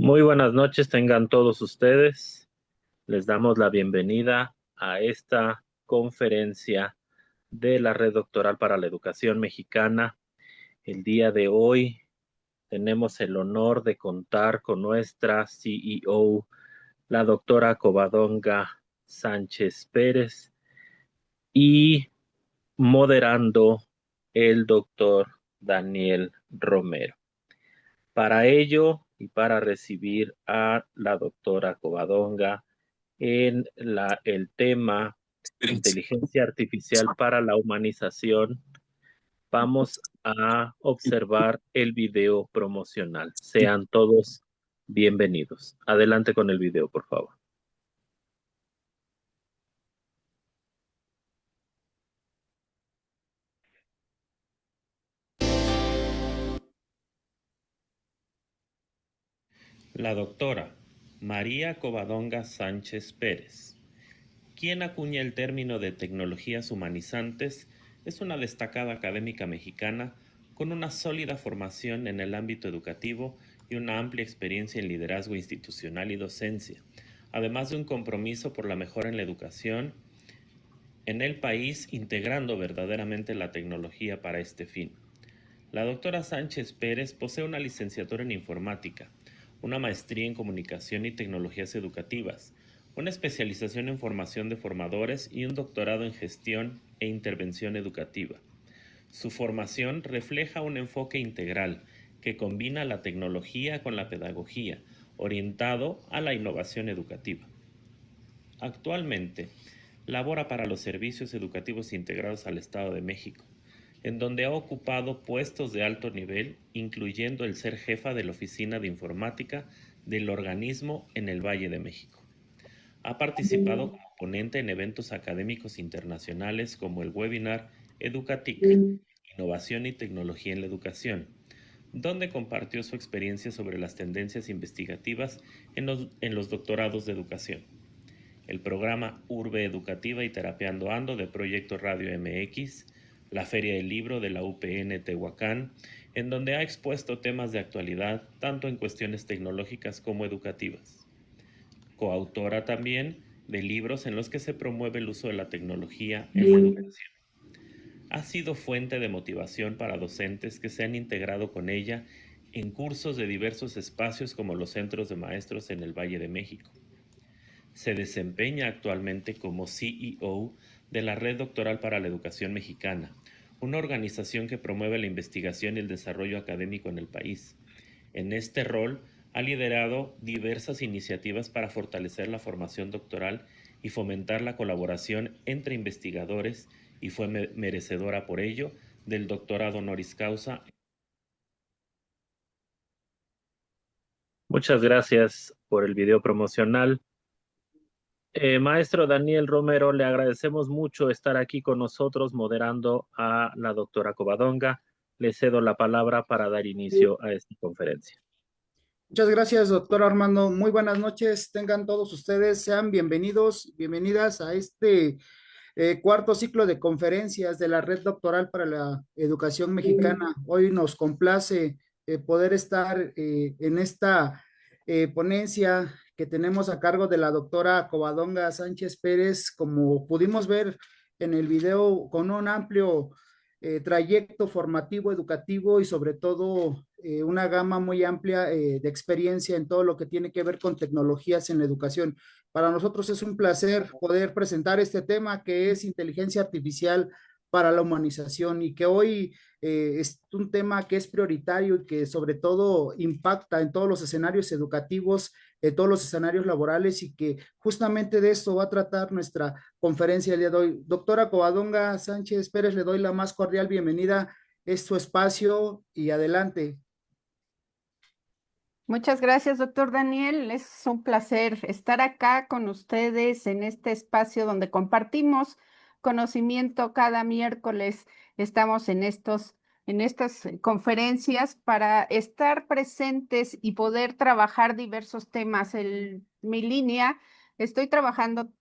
Muy buenas noches, tengan todos ustedes. Les damos la bienvenida a esta conferencia de la Red Doctoral para la Educación Mexicana. El día de hoy tenemos el honor de contar con nuestra CEO, la doctora Covadonga Sánchez Pérez, y moderando el doctor Daniel Romero. Para ello y para recibir a la doctora Covadonga en el tema inteligencia artificial para la humanización, vamos a observar el video promocional. Sean todos bienvenidos. Adelante con el video, por favor. La doctora María Covadonga Sánchez Pérez, quien acuña el término de tecnologías humanizantes, es una destacada académica mexicana con una sólida formación en el ámbito educativo y una amplia experiencia en liderazgo institucional y docencia, además de un compromiso por la mejora en la educación en el país, integrando verdaderamente la tecnología para este fin. La doctora Sánchez Pérez posee una licenciatura en informática, una maestría en comunicación y tecnologías educativas, una especialización en formación de formadores y un doctorado en gestión e intervención educativa. Su formación refleja un enfoque integral que combina la tecnología con la pedagogía, orientado a la innovación educativa. Actualmente, labora para los servicios educativos integrados al Estado de México, en donde ha ocupado puestos de alto nivel, incluyendo el ser jefa de la Oficina de Informática del organismo en el Valle de México. Ha participado como ponente en eventos académicos internacionales como el webinar Educatic, Innovación y Tecnología en la Educación, donde compartió su experiencia sobre las tendencias investigativas en los doctorados de educación. El programa Urbe Educativa y Terapeando Ando de Proyecto Radio MX, la Feria del Libro de la UPN Tehuacán, en donde ha expuesto temas de actualidad tanto en cuestiones tecnológicas como educativas. Coautora también de libros en los que se promueve el uso de la tecnología en la educación. Ha sido fuente de motivación para docentes que se han integrado con ella en cursos de diversos espacios como los centros de maestros en el Valle de México. Se desempeña actualmente como CEO de la Red Doctoral para la Educación Mexicana, una organización que promueve la investigación y el desarrollo académico en el país. En este rol, ha liderado diversas iniciativas para fortalecer la formación doctoral y fomentar la colaboración entre investigadores y fue merecedora por ello del doctorado honoris causa. Muchas gracias por el video promocional. Maestro Daniel Romero, le agradecemos mucho estar aquí con nosotros moderando a la doctora Covadonga. Le cedo la palabra para dar inicio a esta conferencia. Muchas gracias, doctor Armando. Muy buenas noches. Tengan todos ustedes, sean bienvenidos, bienvenidas a este cuarto ciclo de conferencias de la Red Doctoral para la Educación Mexicana. Hoy nos complace poder estar en esta ponencia que tenemos a cargo de la doctora Covadonga Sánchez Pérez, como pudimos ver en el video, con un amplio trayecto formativo, educativo y sobre todo una gama muy amplia de experiencia en todo lo que tiene que ver con tecnologías en la educación. Para nosotros es un placer poder presentar este tema que es inteligencia artificial para la humanización y que hoy es un tema que es prioritario y que sobre todo impacta en todos los escenarios educativos, en todos los escenarios laborales y que justamente de esto va a tratar nuestra conferencia el día de hoy. Doctora Covadonga Sánchez Pérez, le doy la más cordial bienvenida. Es su espacio y adelante. Muchas gracias, doctor Daniel. Es un placer estar acá con ustedes en este espacio donde compartimos conocimiento cada miércoles. Estamos en estas conferencias para estar presentes y poder trabajar diversos temas. En mi línea estoy trabajando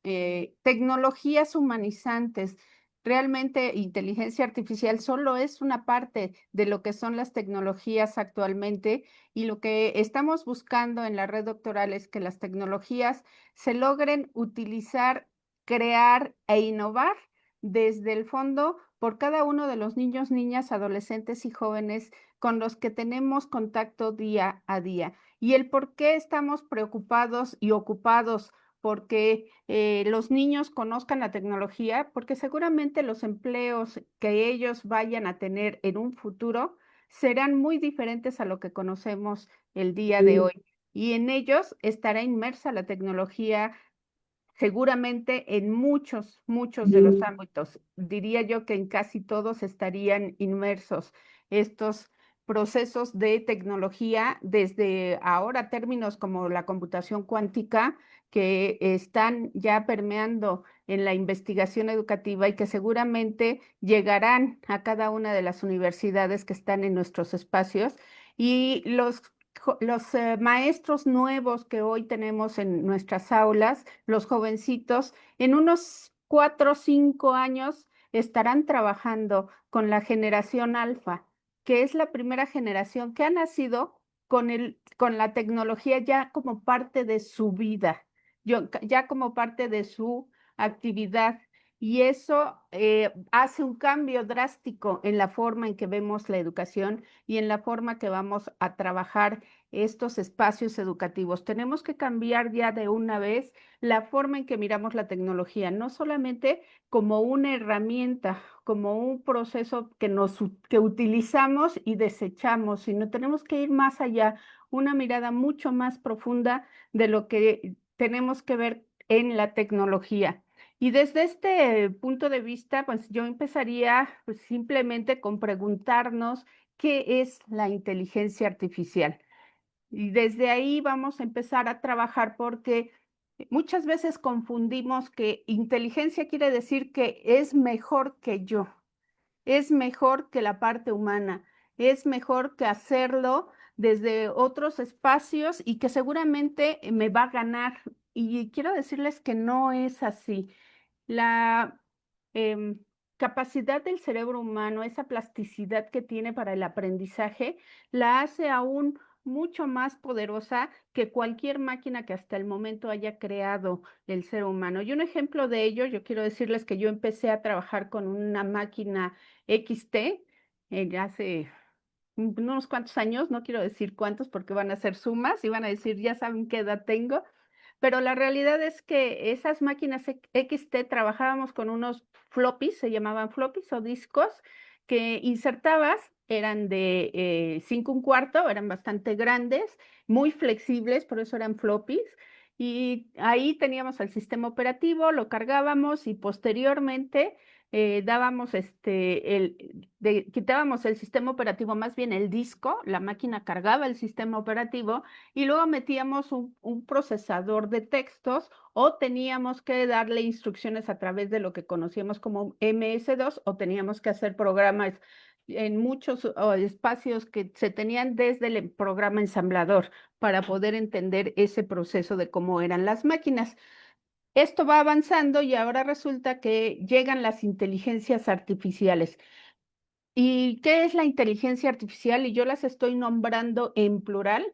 tecnologías humanizantes. Realmente inteligencia artificial solo es una parte de lo que son las tecnologías actualmente y lo que estamos buscando en la red doctoral es que las tecnologías se logren utilizar, crear e innovar desde el fondo por cada uno de los niños, niñas, adolescentes y jóvenes con los que tenemos contacto día a día. Y el por qué estamos preocupados y ocupados porque los niños conozcan la tecnología, porque seguramente los empleos que ellos vayan a tener en un futuro serán muy diferentes a lo que conocemos el día de hoy. Y en ellos estará inmersa la tecnología seguramente en muchos de los ámbitos. Diría yo que en casi todos estarían inmersos estos procesos de tecnología, desde ahora términos como la computación cuántica, que están ya permeando en la investigación educativa y que seguramente llegarán a cada una de las universidades que están en nuestros espacios. Y los maestros nuevos que hoy tenemos en nuestras aulas, los jovencitos, en unos 4 o 5 años estarán trabajando con la generación alfa, que es la primera generación que ha nacido con la tecnología ya como parte de su vida, ya como parte de su actividad. Y eso hace un cambio drástico en la forma en que vemos la educación y en la forma que vamos a trabajar estos espacios educativos. Tenemos que cambiar ya de una vez la forma en que miramos la tecnología, no solamente como una herramienta, como un proceso que utilizamos y desechamos, sino tenemos que ir más allá, una mirada mucho más profunda de lo que tenemos que ver en la tecnología. Y desde este punto de vista, pues yo empezaría pues, simplemente con preguntarnos qué es la inteligencia artificial. Y desde ahí vamos a empezar a trabajar porque muchas veces confundimos que inteligencia quiere decir que es mejor que yo, es mejor que la parte humana, es mejor que hacerlo desde otros espacios y que seguramente me va a ganar. Y quiero decirles que no es así. La em, capacidad del cerebro humano, esa plasticidad que tiene para el aprendizaje, la hace aún mucho más poderosa que cualquier máquina que hasta el momento haya creado el ser humano. Y un ejemplo de ello, yo quiero decirles que yo empecé a trabajar con una máquina XT hace unos cuantos años, no quiero decir cuántos porque van a ser sumas y van a decir, ya saben qué edad tengo, pero la realidad es que esas máquinas XT trabajábamos con unos floppies, se llamaban floppies o discos, que insertabas, eran de 5 1/4, eran bastante grandes, muy flexibles, por eso eran floppies. Y ahí teníamos el sistema operativo, lo cargábamos y posteriormente dábamos quitábamos el sistema operativo, más bien el disco, la máquina cargaba el sistema operativo y luego metíamos un procesador de textos o teníamos que darle instrucciones a través de lo que conocíamos como MS2 o teníamos que hacer programas en muchos espacios que se tenían desde el programa ensamblador para poder entender ese proceso de cómo eran las máquinas. Esto va avanzando y ahora resulta que llegan las inteligencias artificiales. ¿Y qué es la inteligencia artificial? Y yo las estoy nombrando en plural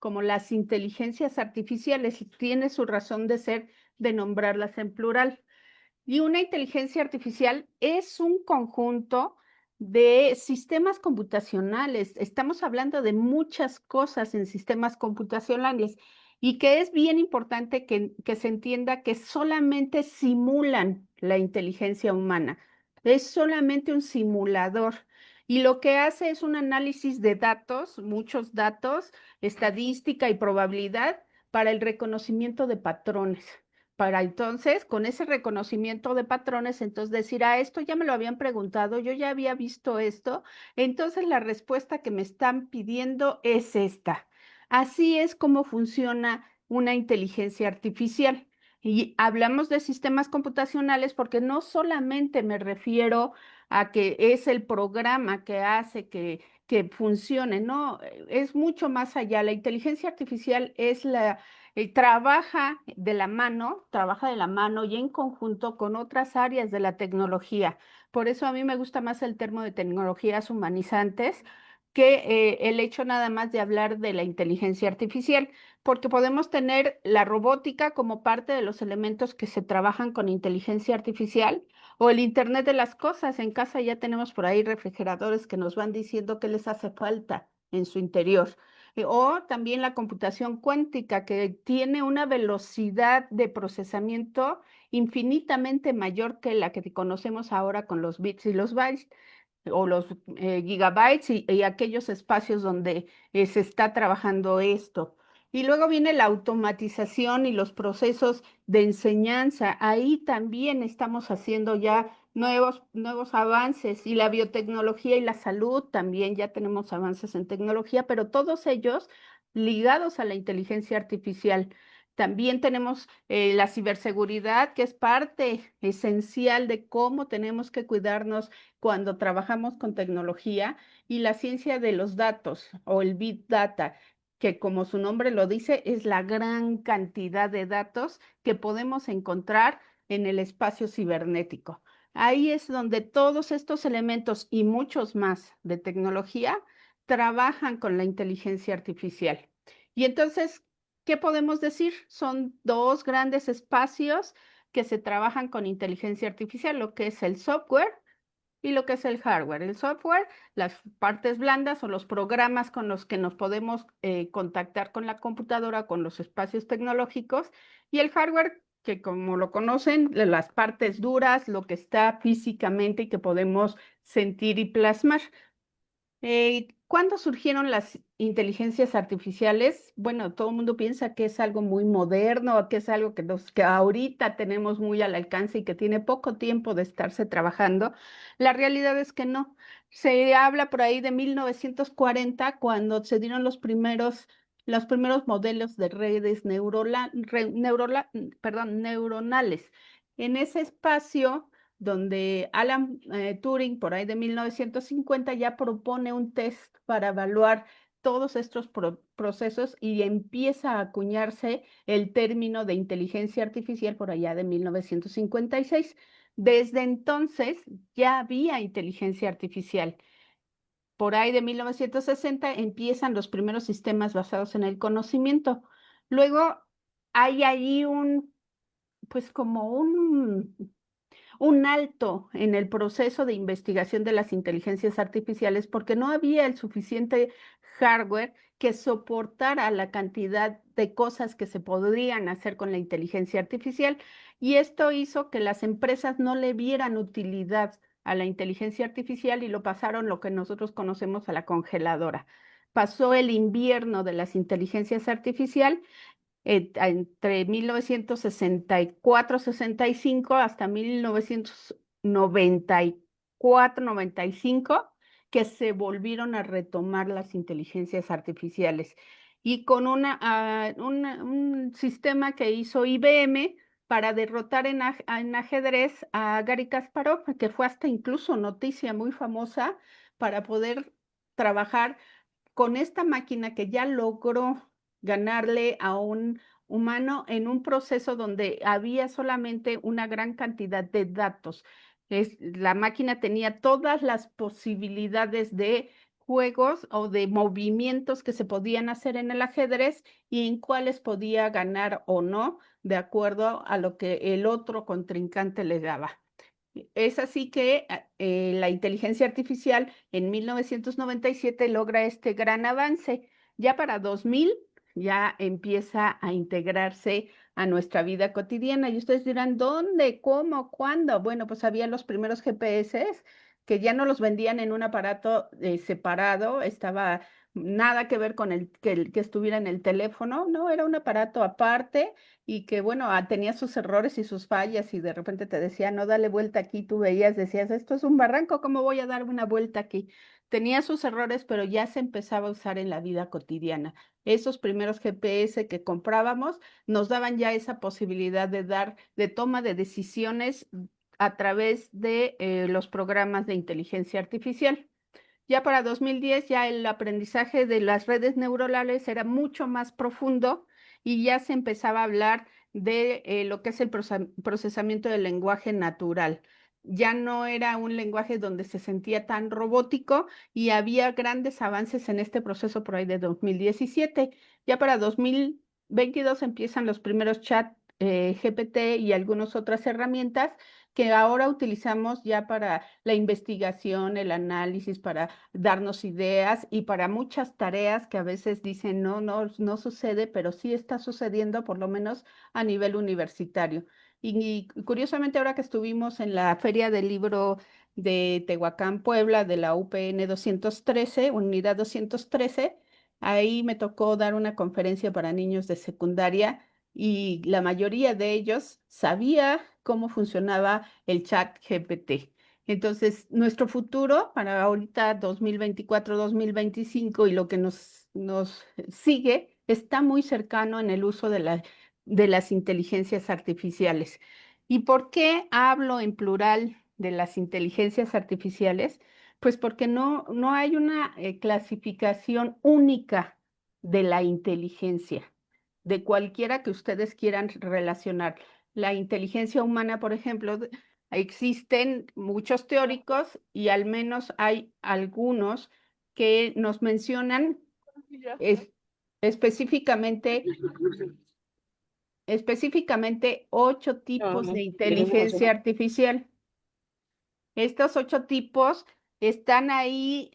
como las inteligencias artificiales. Tiene su razón de ser de nombrarlas en plural. Y una inteligencia artificial es un conjunto de sistemas computacionales. Estamos hablando de muchas cosas en sistemas computacionales y que es bien importante que se entienda que solamente simulan la inteligencia humana. Es solamente un simulador. Y lo que hace es un análisis de datos, muchos datos, estadística y probabilidad para el reconocimiento de patrones para entonces, con ese reconocimiento de patrones, entonces decir, esto ya me lo habían preguntado, yo ya había visto esto, entonces la respuesta que me están pidiendo es esta. Así es como funciona una inteligencia artificial. Y hablamos de sistemas computacionales porque no solamente me refiero a que es el programa que hace que funcione, no, es mucho más allá. La inteligencia artificial es trabaja de la mano y en conjunto con otras áreas de la tecnología. Por eso a mí me gusta más el término de tecnologías humanizantes que el hecho nada más de hablar de la inteligencia artificial, porque podemos tener la robótica como parte de los elementos que se trabajan con inteligencia artificial o el Internet de las cosas. En casa ya tenemos por ahí refrigeradores que nos van diciendo qué les hace falta en su interior. O también la computación cuántica, que tiene una velocidad de procesamiento infinitamente mayor que la que conocemos ahora con los bits y los bytes o los gigabytes y aquellos espacios donde se está trabajando esto. Y luego viene la automatización y los procesos de enseñanza. Ahí también estamos haciendo ya nuevos avances y la biotecnología y la salud también ya tenemos avances en tecnología, pero todos ellos ligados a la inteligencia artificial. También tenemos la ciberseguridad, que es parte esencial de cómo tenemos que cuidarnos cuando trabajamos con tecnología, y la ciencia de los datos o el Big Data, que como su nombre lo dice, es la gran cantidad de datos que podemos encontrar en el espacio cibernético. Ahí es donde todos estos elementos y muchos más de tecnología trabajan con la inteligencia artificial. Y entonces, ¿qué podemos decir? Son dos grandes espacios que se trabajan con inteligencia artificial, lo que es el software y lo que es el hardware. El software, las partes blandas o los programas con los que nos podemos contactar con la computadora, con los espacios tecnológicos, y el hardware, que como lo conocen, las partes duras, lo que está físicamente y que podemos sentir y plasmar. ¿Cuándo surgieron las inteligencias artificiales? Bueno, todo el mundo piensa que es algo muy moderno, que es algo que ahorita tenemos muy al alcance y que tiene poco tiempo de estarse trabajando. La realidad es que no. Se habla por ahí de 1940, cuando se dieron los primeros modelos de redes neuronales. En ese espacio donde Alan Turing, por ahí de 1950, ya propone un test para evaluar todos estos procesos y empieza a acuñarse el término de inteligencia artificial por allá de 1956. Desde entonces ya había inteligencia artificial. Por ahí de 1960 empiezan los primeros sistemas basados en el conocimiento. Luego hay ahí pues como un alto en el proceso de investigación de las inteligencias artificiales porque no había el suficiente hardware que soportara la cantidad de cosas que se podrían hacer con la inteligencia artificial, y esto hizo que las empresas no le vieran utilidad a la inteligencia artificial y lo pasaron lo que nosotros conocemos a la congeladora. Pasó el invierno de las inteligencias artificiales entre 1964-65 hasta 1994-95, que se volvieron a retomar las inteligencias artificiales. Y con un sistema que hizo IBM para derrotar en ajedrez a Garry Kasparov, que fue hasta incluso noticia muy famosa, para poder trabajar con esta máquina que ya logró ganarle a un humano en un proceso donde había solamente una gran cantidad de datos. La máquina tenía todas las posibilidades de juegos o de movimientos que se podían hacer en el ajedrez y en cuáles podía ganar o no, de acuerdo a lo que el otro contrincante le daba. Es así que la inteligencia artificial en 1997 logra este gran avance. Ya para 2000 ya empieza a integrarse a nuestra vida cotidiana. Y ustedes dirán, ¿dónde? ¿Cómo? ¿Cuándo? Bueno, pues había los primeros GPS que ya no los vendían en un aparato separado, estaba nada que ver con el que estuviera en el teléfono, no, era un aparato aparte y que bueno, tenía sus errores y sus fallas y de repente te decía, no, dale vuelta aquí, tú veías, decías, esto es un barranco, ¿cómo voy a dar una vuelta aquí? Tenía sus errores, pero ya se empezaba a usar en la vida cotidiana. Esos primeros GPS que comprábamos nos daban ya esa posibilidad de toma de decisiones a través de los programas de inteligencia artificial. Ya para 2010 ya el aprendizaje de las redes neuronales era mucho más profundo y ya se empezaba a hablar de lo que es el procesamiento del lenguaje natural. Ya no era un lenguaje donde se sentía tan robótico y había grandes avances en este proceso por ahí de 2017. Ya para 2022 empiezan los primeros chat GPT y algunas otras herramientas que ahora utilizamos ya para la investigación, el análisis, para darnos ideas y para muchas tareas que a veces dicen no sucede, pero sí está sucediendo por lo menos a nivel universitario. Y curiosamente ahora que estuvimos en la Feria del Libro de Tehuacán, Puebla, de la UPN 213, Unidad 213, ahí me tocó dar una conferencia para niños de secundaria y la mayoría de ellos sabía cómo funcionaba el chat GPT. Entonces, nuestro futuro para ahorita 2024-2025 y lo que nos sigue está muy cercano en el uso de las inteligencias artificiales. ¿Y por qué hablo en plural de las inteligencias artificiales? Pues porque no hay una clasificación única de la inteligencia, de cualquiera que ustedes quieran relacionar. La inteligencia humana, por ejemplo, existen muchos teóricos y al menos hay algunos que nos mencionan es- específicamente, específicamente 8 tipos de inteligencia artificial. Estos 8 tipos están ahí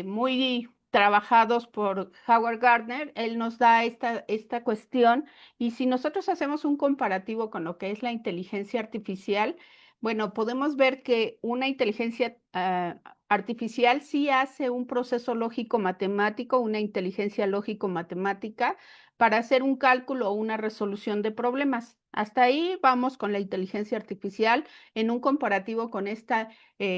muy trabajados por Howard Gardner. Él nos da esta cuestión y si nosotros hacemos un comparativo con lo que es la inteligencia artificial, bueno, podemos ver que una inteligencia artificial sí hace un proceso lógico matemático, una inteligencia lógico matemática para hacer un cálculo o una resolución de problemas. Hasta ahí vamos con la inteligencia artificial en un comparativo con esta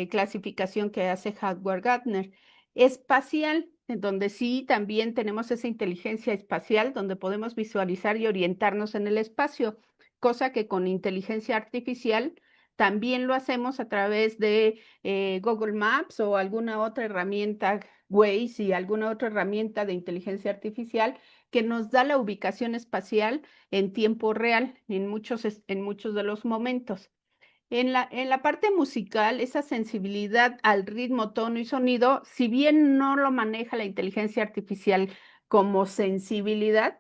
clasificación que hace Howard Gardner. Espacial, en donde sí también tenemos esa inteligencia espacial, donde podemos visualizar y orientarnos en el espacio, cosa que con inteligencia artificial también lo hacemos a través de Google Maps o alguna otra herramienta, Waze y alguna otra herramienta de inteligencia artificial que nos da la ubicación espacial en tiempo real en muchos de los momentos. En la parte musical, esa sensibilidad al ritmo, tono y sonido, si bien no lo maneja la inteligencia artificial como sensibilidad,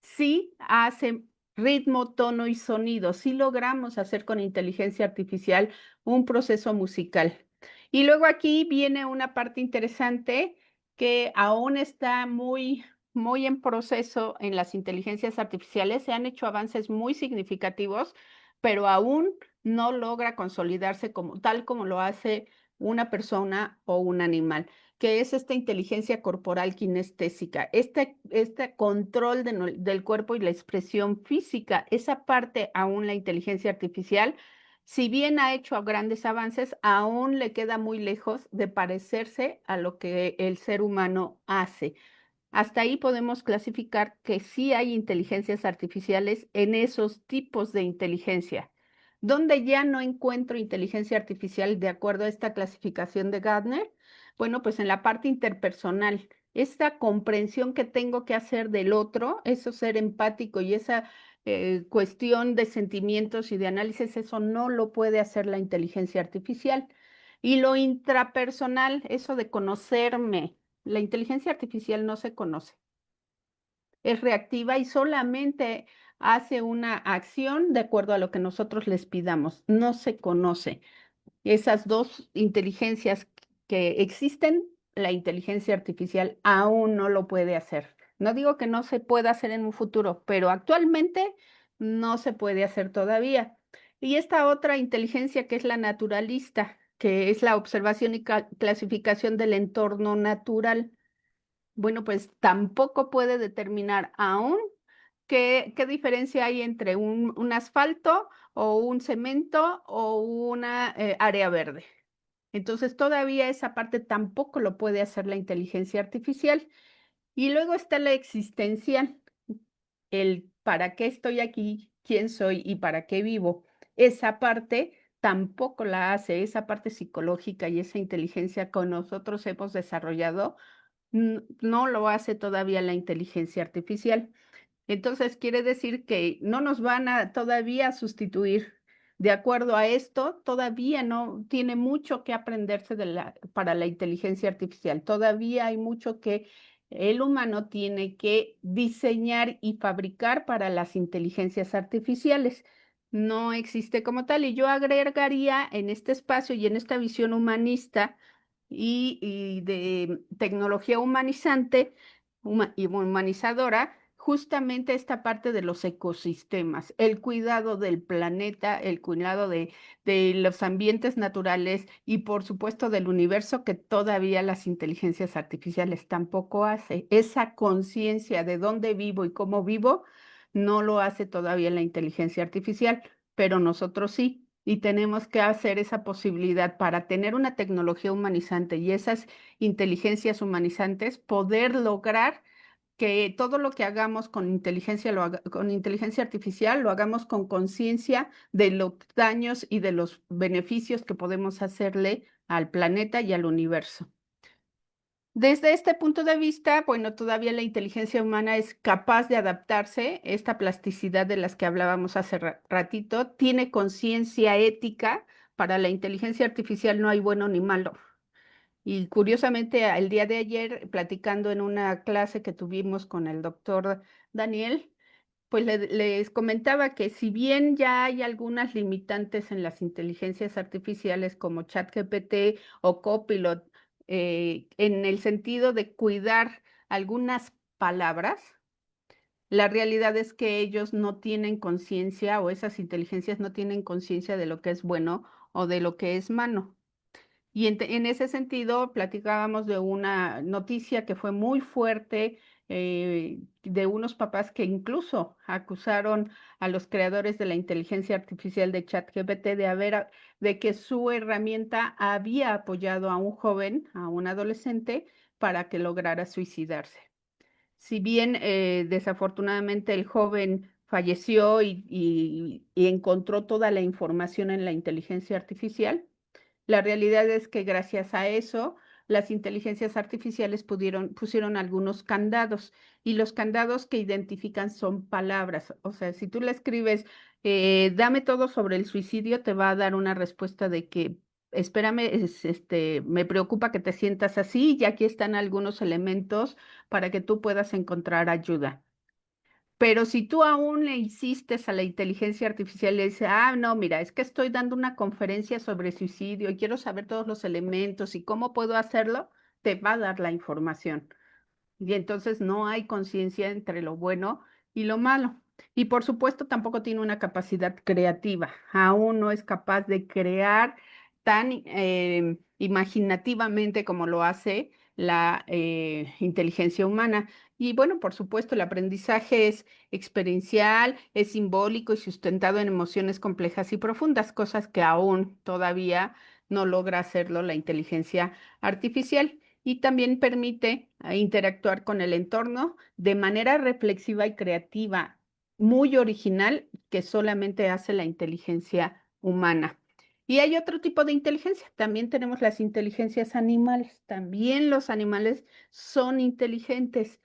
sí hace ritmo, tono y sonido. Sí logramos hacer con inteligencia artificial un proceso musical. Y luego aquí viene una parte interesante que aún está muy en proceso en las inteligencias artificiales. Se han hecho avances muy significativos, pero aún no logra consolidarse como tal como lo hace una persona o un animal, que es esta inteligencia corporal kinestésica, este control del cuerpo y la expresión física. Esa parte aún la inteligencia artificial, si bien ha hecho grandes avances, aún le queda muy lejos de parecerse a lo que el ser humano hace. Hasta ahí podemos clasificar que sí hay inteligencias artificiales en esos tipos de inteligencia. Donde ya no encuentro inteligencia artificial de acuerdo a esta clasificación de Gardner, bueno, pues en la parte interpersonal, esta comprensión que tengo que hacer del otro, eso ser empático y esa cuestión de sentimientos y de análisis, eso no lo puede hacer la inteligencia artificial. Y lo intrapersonal, eso de conocerme, la inteligencia artificial no se conoce, es reactiva y solamente hace una acción de acuerdo a lo que nosotros les pidamos, no se conoce. Esas dos inteligencias que existen, la inteligencia artificial aún no lo puede hacer. No digo que no se pueda hacer en un futuro, pero actualmente no se puede hacer todavía. Y esta otra inteligencia que es la naturalista, que es la observación y clasificación del entorno natural, bueno, pues tampoco puede determinar aún qué diferencia hay entre un asfalto o un cemento o una área verde. Entonces, todavía esa parte tampoco lo puede hacer la inteligencia artificial. Y luego está la existencial, el para qué estoy aquí, quién soy y para qué vivo. Esa parte tampoco la hace, esa parte psicológica y esa inteligencia que nosotros hemos desarrollado, no lo hace todavía la inteligencia artificial. Entonces, quiere decir que no nos van a todavía sustituir. De acuerdo a esto, todavía no tiene mucho que aprenderse para la inteligencia artificial. Todavía hay mucho que el humano tiene que diseñar y fabricar para las inteligencias artificiales. No existe como tal. Y yo agregaría en este espacio y en esta visión humanista y de tecnología humanizante y humanizadora, justamente esta parte de los ecosistemas, el cuidado del planeta, el cuidado de los ambientes naturales y por supuesto del universo que todavía las inteligencias artificiales tampoco hace. Esa conciencia de dónde vivo y cómo vivo no lo hace todavía la inteligencia artificial, pero nosotros sí. Y tenemos que hacer esa posibilidad para tener una tecnología humanizante y esas inteligencias humanizantes, poder lograr que todo lo que hagamos con inteligencia, con inteligencia artificial, lo hagamos con conciencia de los daños y de los beneficios que podemos hacerle al planeta y al universo. Desde este punto de vista, bueno, todavía la inteligencia humana es capaz de adaptarse, esta plasticidad de las que hablábamos hace ratito, tiene conciencia ética. Para la inteligencia artificial no hay bueno ni malo. Y curiosamente, el día de ayer, platicando en una clase que tuvimos con el doctor Daniel, pues les comentaba que si bien ya hay algunas limitantes en las inteligencias artificiales como ChatGPT o Copilot, en el sentido de cuidar algunas palabras, la realidad es que ellos no tienen conciencia o esas inteligencias no tienen conciencia de lo que es bueno o de lo que es malo. Y en ese sentido, platicábamos de una noticia que fue muy fuerte, de unos papás que incluso acusaron a los creadores de la inteligencia artificial de ChatGPT de que su herramienta había apoyado a un joven, a un adolescente, para que lograra suicidarse. Si bien desafortunadamente el joven falleció y encontró toda la información en la inteligencia artificial, la realidad es que gracias a eso, las inteligencias artificiales pusieron algunos candados y los candados que identifican son palabras. O sea, si tú le escribes, dame todo sobre el suicidio, te va a dar una respuesta de que, espérame, me preocupa que te sientas así y aquí están algunos elementos para que tú puedas encontrar ayuda. Pero si tú aún le insistes a la inteligencia artificial y le dices, no, mira, es que estoy dando una conferencia sobre suicidio y quiero saber todos los elementos y cómo puedo hacerlo, te va a dar la información. Y entonces no hay conciencia entre lo bueno y lo malo. Y por supuesto tampoco tiene una capacidad creativa. Aún no es capaz de crear tan imaginativamente como lo hace la inteligencia humana. Y bueno, por supuesto, el aprendizaje es experiencial, es simbólico y sustentado en emociones complejas y profundas, cosas que aún todavía no logra hacerlo la inteligencia artificial y también permite interactuar con el entorno de manera reflexiva y creativa, muy original, que solamente hace la inteligencia humana. Y hay otro tipo de inteligencia, también tenemos las inteligencias animales, también los animales son inteligentes,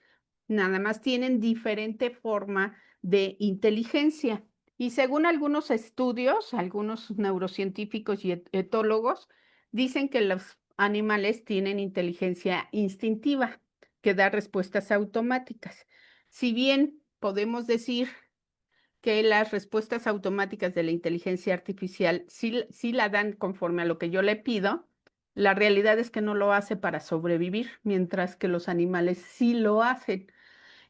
nada más tienen diferente forma de inteligencia. Y según algunos estudios, algunos neurocientíficos y etólogos, dicen que los animales tienen inteligencia instintiva, que da respuestas automáticas. Si bien podemos decir que las respuestas automáticas de la inteligencia artificial sí la dan conforme a lo que yo le pido, la realidad es que no lo hace para sobrevivir, mientras que los animales sí lo hacen.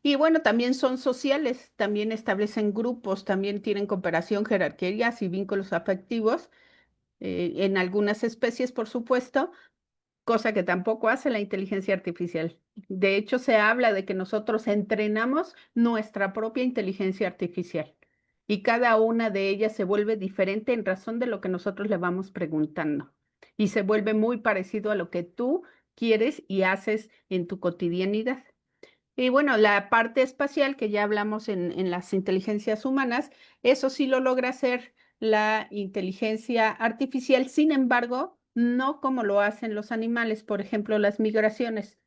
Y bueno, también son sociales, también establecen grupos, también tienen cooperación, jerarquías y vínculos afectivos, en algunas especies, por supuesto, cosa que tampoco hace la inteligencia artificial. De hecho, se habla de que nosotros entrenamos nuestra propia inteligencia artificial y cada una de ellas se vuelve diferente en razón de lo que nosotros le vamos preguntando y se vuelve muy parecido a lo que tú quieres y haces en tu cotidianidad. Y bueno, la parte espacial que ya hablamos en las inteligencias humanas, eso sí lo logra hacer la inteligencia artificial, sin embargo, no como lo hacen los animales, por ejemplo, las migraciones.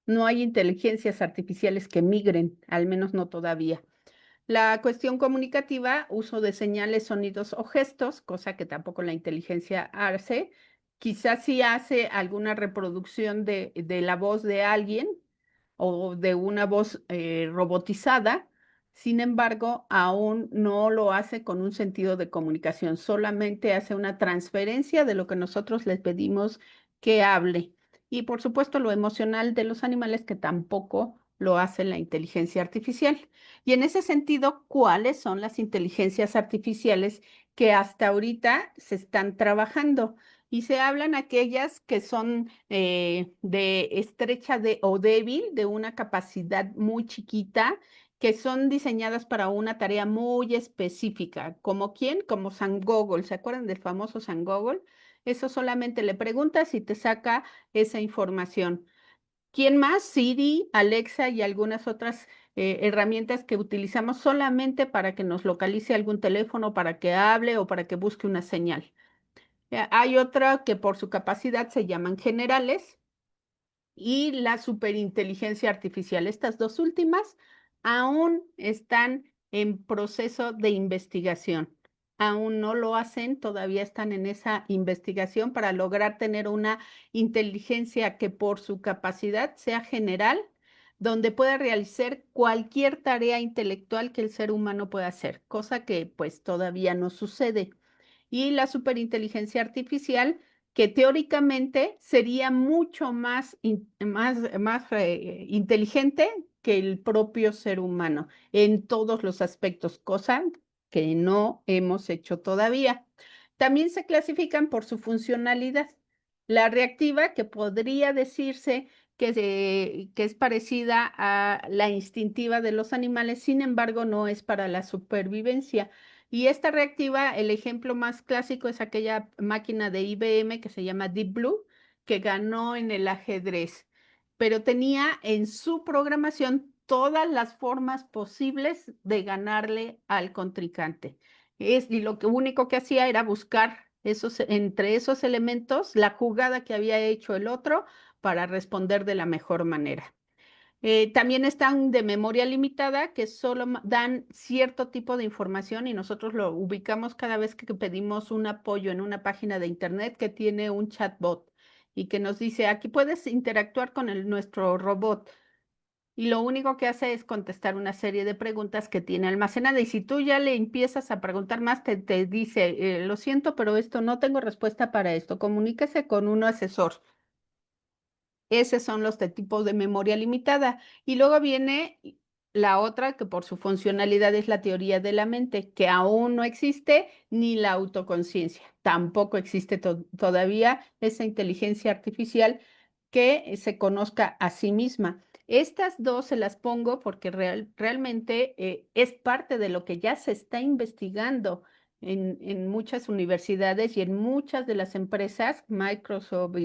No hay inteligencias artificiales que migren, al menos no todavía. La cuestión comunicativa, uso de señales, sonidos o gestos, cosa que tampoco la inteligencia hace. Quizás sí hace alguna reproducción de la voz de alguien o de una voz robotizada. Sin embargo, aún no lo hace con un sentido de comunicación, solamente hace una transferencia de lo que nosotros les pedimos que hable. Y por supuesto, lo emocional de los animales que tampoco lo hace la inteligencia artificial. Y en ese sentido, ¿cuáles son las inteligencias artificiales que hasta ahorita se están trabajando? Y se hablan aquellas que son de estrecha o débil, de una capacidad muy chiquita, que son diseñadas para una tarea muy específica. ¿Como quién? Como San Gogol. ¿Se acuerdan del famoso San Gogol? Eso solamente le preguntas y te saca esa información. ¿Quién más? Siri, Alexa y algunas otras herramientas que utilizamos solamente para que nos localice algún teléfono, para que hable o para que busque una señal. Hay otra que por su capacidad se llaman generales y la superinteligencia artificial. Estas dos últimas aún están en proceso de investigación. Aún no lo hacen, todavía están en esa investigación para lograr tener una inteligencia que por su capacidad sea general, donde pueda realizar cualquier tarea intelectual que el ser humano pueda hacer, cosa que pues todavía no sucede. Y la superinteligencia artificial, que teóricamente sería mucho más inteligente que el propio ser humano en todos los aspectos, cosa que no hemos hecho todavía. También se clasifican por su funcionalidad. La reactiva, que podría decirse que es parecida a la instintiva de los animales, sin embargo, no es para la supervivencia. Y esta reactiva, el ejemplo más clásico es aquella máquina de IBM que se llama Deep Blue, que ganó en el ajedrez, pero tenía en su programación todas las formas posibles de ganarle al contrincante. Y lo único que hacía era buscar entre esos elementos la jugada que había hecho el otro para responder de la mejor manera. También están de memoria limitada, que solo dan cierto tipo de información y nosotros lo ubicamos cada vez que pedimos un apoyo en una página de internet que tiene un chatbot y que nos dice, aquí puedes interactuar con nuestro robot. Y lo único que hace es contestar una serie de preguntas que tiene almacenada. Y si tú ya le empiezas a preguntar más, te dice, lo siento, pero esto no tengo respuesta para esto. Comuníquese con un asesor. Esos son los de tipo de memoria limitada. Y luego viene la otra que por su funcionalidad es la teoría de la mente, que aún no existe, ni la autoconciencia. Tampoco existe todavía esa inteligencia artificial que se conozca a sí misma. Estas dos se las pongo porque realmente es parte de lo que ya se está investigando en muchas universidades y en muchas de las empresas, Microsoft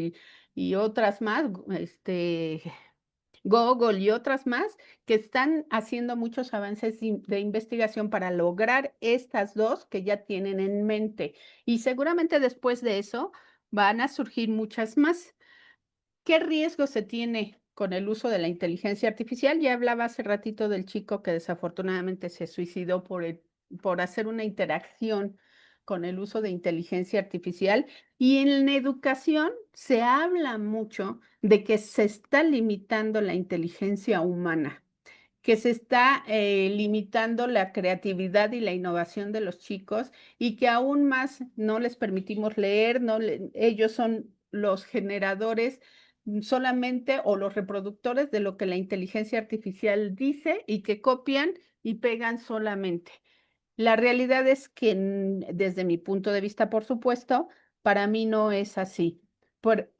y otras más, Google y otras más, que están haciendo muchos avances de investigación para lograr estas dos que ya tienen en mente. Y seguramente después de eso van a surgir muchas más. ¿Qué riesgo se tiene con el uso de la inteligencia artificial? Ya hablaba hace ratito del chico que desafortunadamente se suicidó por hacer una interacción con el uso de inteligencia artificial. Y en la educación se habla mucho de que se está limitando la inteligencia humana, que se está limitando la creatividad y la innovación de los chicos y que aún más no les permitimos leer, ellos son los generadores solamente o los reproductores de lo que la inteligencia artificial dice y que copian y pegan solamente. La realidad es que desde mi punto de vista, por supuesto, para mí no es así. Por,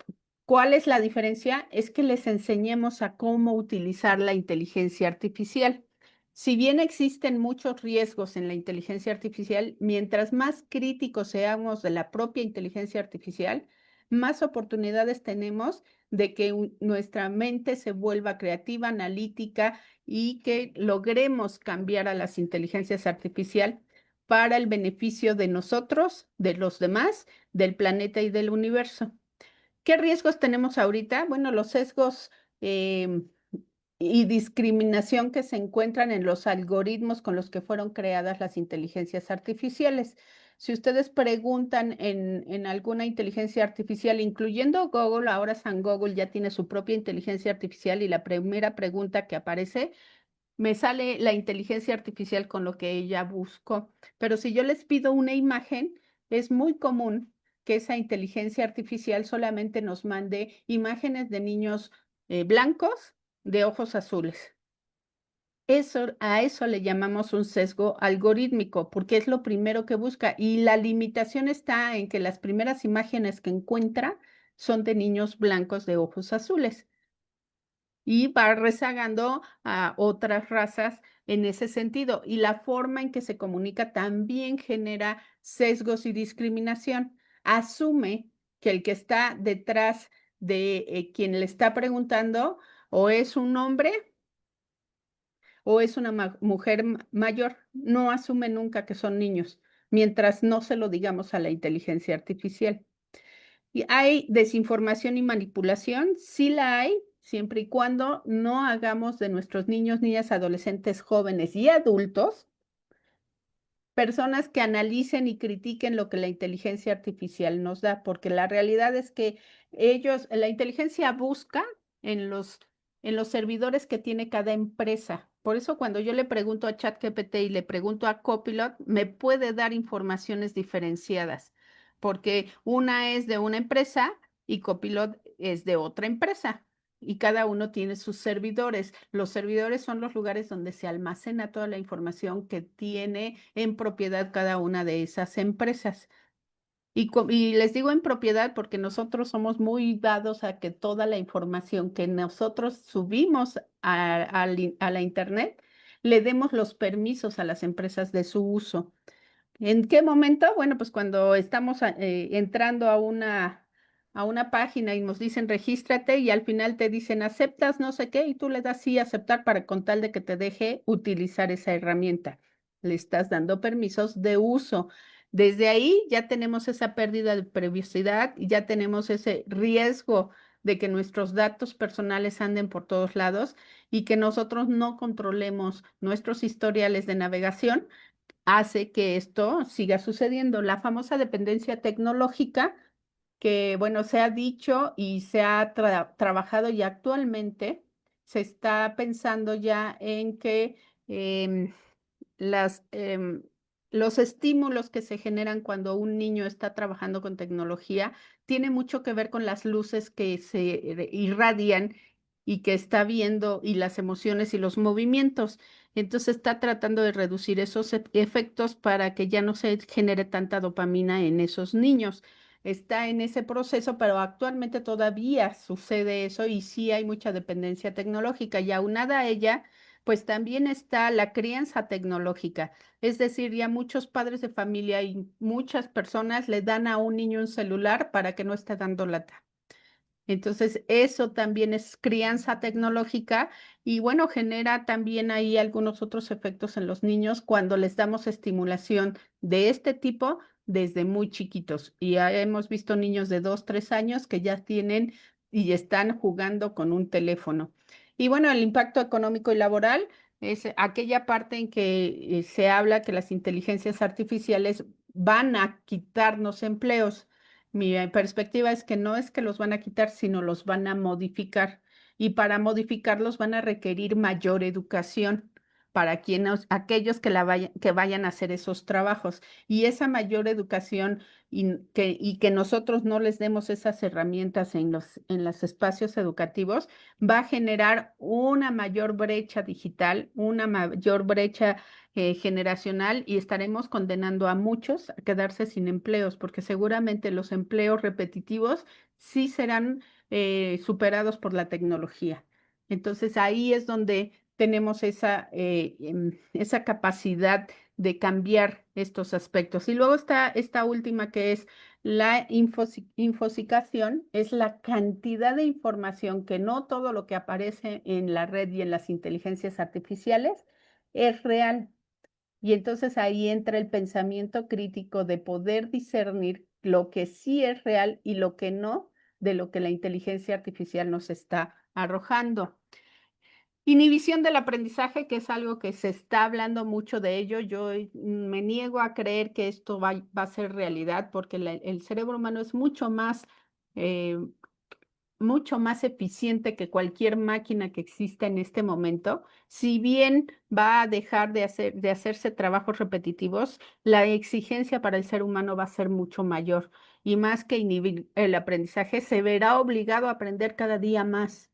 ¿Cuál es la diferencia? Es que les enseñemos a cómo utilizar la inteligencia artificial. Si bien existen muchos riesgos en la inteligencia artificial, mientras más críticos seamos de la propia inteligencia artificial, más oportunidades tenemos de que nuestra mente se vuelva creativa, analítica y que logremos cambiar a las inteligencias artificiales para el beneficio de nosotros, de los demás, del planeta y del universo. ¿Qué riesgos tenemos ahorita? Bueno, los sesgos y discriminación que se encuentran en los algoritmos con los que fueron creadas las inteligencias artificiales. Si ustedes preguntan en alguna inteligencia artificial, incluyendo Google, ahora San Google ya tiene su propia inteligencia artificial y la primera pregunta que aparece, me sale la inteligencia artificial con lo que ella buscó. Pero si yo les pido una imagen, es muy común que esa inteligencia artificial solamente nos mande imágenes de niños blancos de ojos azules. A eso le llamamos un sesgo algorítmico, porque es lo primero que busca. Y la limitación está en que las primeras imágenes que encuentra son de niños blancos de ojos azules. Y va rezagando a otras razas en ese sentido. Y la forma en que se comunica también genera sesgos y discriminación. Asume que el que está detrás de quien le está preguntando o es un hombre o es una mujer mayor. No asume nunca que son niños, mientras no se lo digamos a la inteligencia artificial. ¿Y hay desinformación y manipulación? Sí la hay, siempre y cuando no hagamos de nuestros niños, niñas, adolescentes, jóvenes y adultos personas que analicen y critiquen lo que la inteligencia artificial nos da, porque la realidad es que la inteligencia busca en los servidores que tiene cada empresa. Por eso cuando yo le pregunto a ChatGPT y le pregunto a Copilot, me puede dar informaciones diferenciadas, porque una es de una empresa y Copilot es de otra empresa y cada uno tiene sus servidores. Los servidores son los lugares donde se almacena toda la información que tiene en propiedad cada una de esas empresas. Y les digo en propiedad porque nosotros somos muy dados a que toda la información que nosotros subimos a la internet, le demos los permisos a las empresas de su uso. ¿En qué momento? Bueno, pues cuando estamos entrando a una página y nos dicen regístrate y al final te dicen aceptas no sé qué y tú le das sí aceptar para con tal de que te deje utilizar esa herramienta. Le estás dando permisos de uso. Desde ahí ya tenemos esa pérdida de privacidad y ya tenemos ese riesgo de que nuestros datos personales anden por todos lados y que nosotros no controlemos nuestros historiales de navegación hace que esto siga sucediendo. La famosa dependencia tecnológica, que bueno, se ha dicho y se ha trabajado y actualmente se está pensando ya en que em, las, los estímulos que se generan cuando un niño está trabajando con tecnología tiene mucho que ver con las luces que se irradian y que está viendo y las emociones y los movimientos. Entonces está tratando de reducir esos efectos para que ya no se genere tanta dopamina en esos niños. Está en ese proceso, pero actualmente todavía sucede eso y sí hay mucha dependencia tecnológica y aunada a ella pues también está la crianza tecnológica. Es decir, ya muchos padres de familia y muchas personas le dan a un niño un celular para que no esté dando lata. Entonces, eso también es crianza tecnológica y bueno, genera también ahí algunos otros efectos en los niños cuando les damos estimulación de este tipo desde muy chiquitos. Y ya hemos visto niños de 2, 3 años que ya tienen y están jugando con un teléfono. Y bueno, el impacto económico y laboral es aquella parte en que se habla que las inteligencias artificiales van a quitarnos empleos. Mi perspectiva es que no es que los van a quitar, sino los van a modificar. Y para modificarlos van a requerir mayor educación para aquellos que vayan a hacer esos trabajos. Y esa mayor educación y que nosotros no les demos esas herramientas en los espacios educativos va a generar una mayor brecha digital, una mayor brecha generacional y estaremos condenando a muchos a quedarse sin empleos, porque seguramente los empleos repetitivos sí serán superados por la tecnología. Entonces ahí es donde tenemos esa capacidad de cambiar estos aspectos. Y luego está esta última que es la infosicación, es la cantidad de información que no todo lo que aparece en la red y en las inteligencias artificiales es real. Y entonces ahí entra el pensamiento crítico de poder discernir lo que sí es real y lo que no de lo que la inteligencia artificial nos está arrojando. Inhibición del aprendizaje, que es algo que se está hablando mucho de ello. Yo me niego a creer que esto va a ser realidad porque el cerebro humano es eh, mucho más eficiente que cualquier máquina que exista en este momento. Si bien va a dejar de hacerse trabajos repetitivos, la exigencia para el ser humano va a ser mucho mayor. Y más que inhibir el aprendizaje, se verá obligado a aprender cada día más.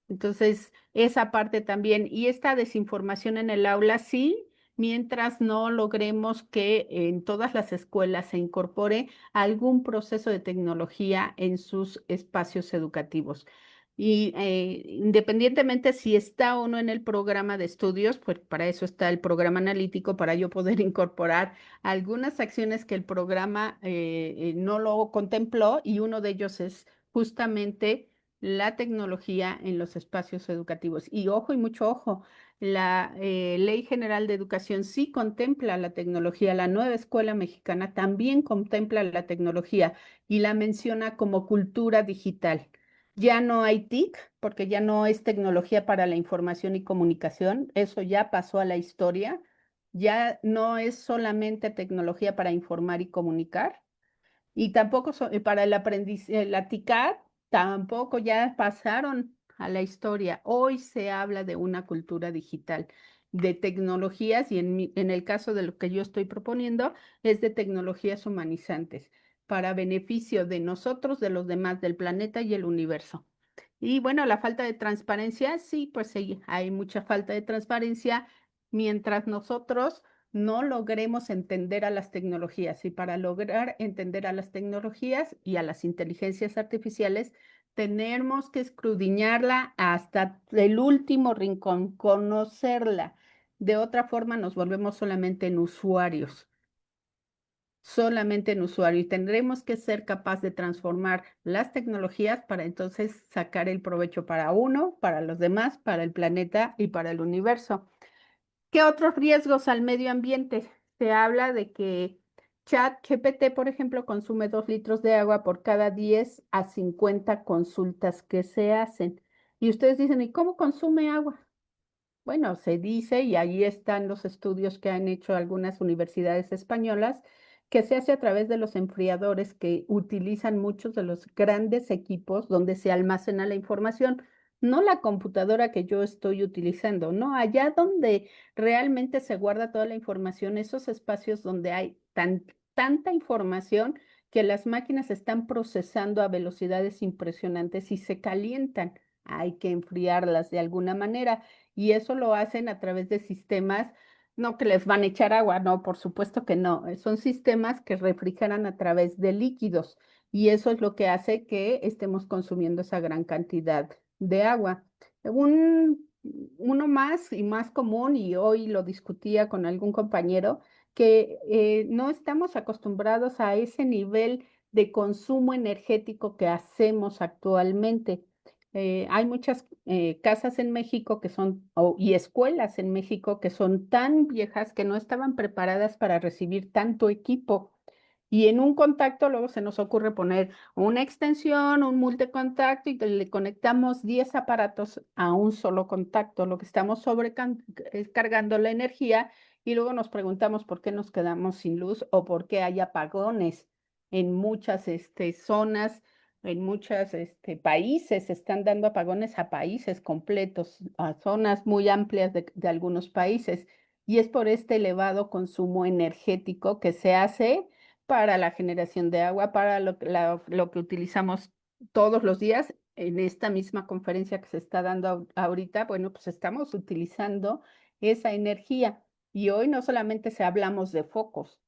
Entonces, esa parte también, y esta desinformación en el aula, sí, mientras no logremos que en todas las escuelas se incorpore algún proceso de tecnología en sus espacios educativos. Y independientemente si está o no en el programa de estudios, pues para eso está el programa analítico, para yo poder incorporar algunas acciones que el programa no lo contempló, y uno de ellos es justamente la tecnología en los espacios educativos. Y ojo y mucho ojo, la Ley General de Educación sí contempla la tecnología, la nueva escuela mexicana también contempla la tecnología y la menciona como cultura digital. Ya no hay TIC, porque ya no es tecnología para la información y comunicación, eso ya pasó a la historia, ya no es solamente tecnología para informar y comunicar, y tampoco para el aprendizaje, la TICAD, tampoco ya pasaron a la historia. Hoy se habla de una cultura digital, de tecnologías, y en el caso de lo que yo estoy proponiendo, es de tecnologías humanizantes, para beneficio de nosotros, de los demás, del planeta y el universo. Y bueno, la falta de transparencia, sí, pues sí, hay mucha falta de transparencia mientras nosotros no logremos entender a las tecnologías. Y para lograr entender a las tecnologías y a las inteligencias artificiales, tenemos que escudriñarla hasta el último rincón, conocerla. De otra forma, nos volvemos solamente en usuario, y tendremos que ser capaz de transformar las tecnologías para entonces sacar el provecho para uno, para los demás, para el planeta y para el universo. ¿Qué otros riesgos al medio ambiente? Se habla de que ChatGPT, por ejemplo, consume 2 litros de agua por cada 10 a 50 consultas que se hacen. Y ustedes dicen, ¿y cómo consume agua? Bueno, se dice, y ahí están los estudios que han hecho algunas universidades españolas, que se hace a través de los enfriadores que utilizan muchos de los grandes equipos donde se almacena la información, no la computadora que yo estoy utilizando, no, allá donde realmente se guarda toda la información, esos espacios donde hay tanta información que las máquinas están procesando a velocidades impresionantes y se calientan. Hay que enfriarlas de alguna manera. Y eso lo hacen a través de sistemas, no que les van a echar agua, no, por supuesto que no. Son sistemas que refrigeran a través de líquidos, y eso es lo que hace que estemos consumiendo esa gran cantidad de agua. Uno más y más común, y hoy lo discutía con algún compañero, que no estamos acostumbrados a ese nivel de consumo energético que hacemos actualmente. Hay muchas casas en México y escuelas en México que son tan viejas que no estaban preparadas para recibir tanto equipo. Y en un contacto luego se nos ocurre poner una extensión, un multicontacto, y le conectamos 10 aparatos a un solo contacto, lo que estamos sobrecargando la energía, y luego nos preguntamos por qué nos quedamos sin luz o por qué hay apagones en muchas zonas. En muchos países se están dando apagones a países completos, a zonas muy amplias de algunos países, y es por este elevado consumo energético que se hace para la generación de agua, para lo que utilizamos todos los días. En esta misma conferencia que se está dando ahorita, bueno, pues estamos utilizando esa energía. Y hoy no solamente se hablamos de focos,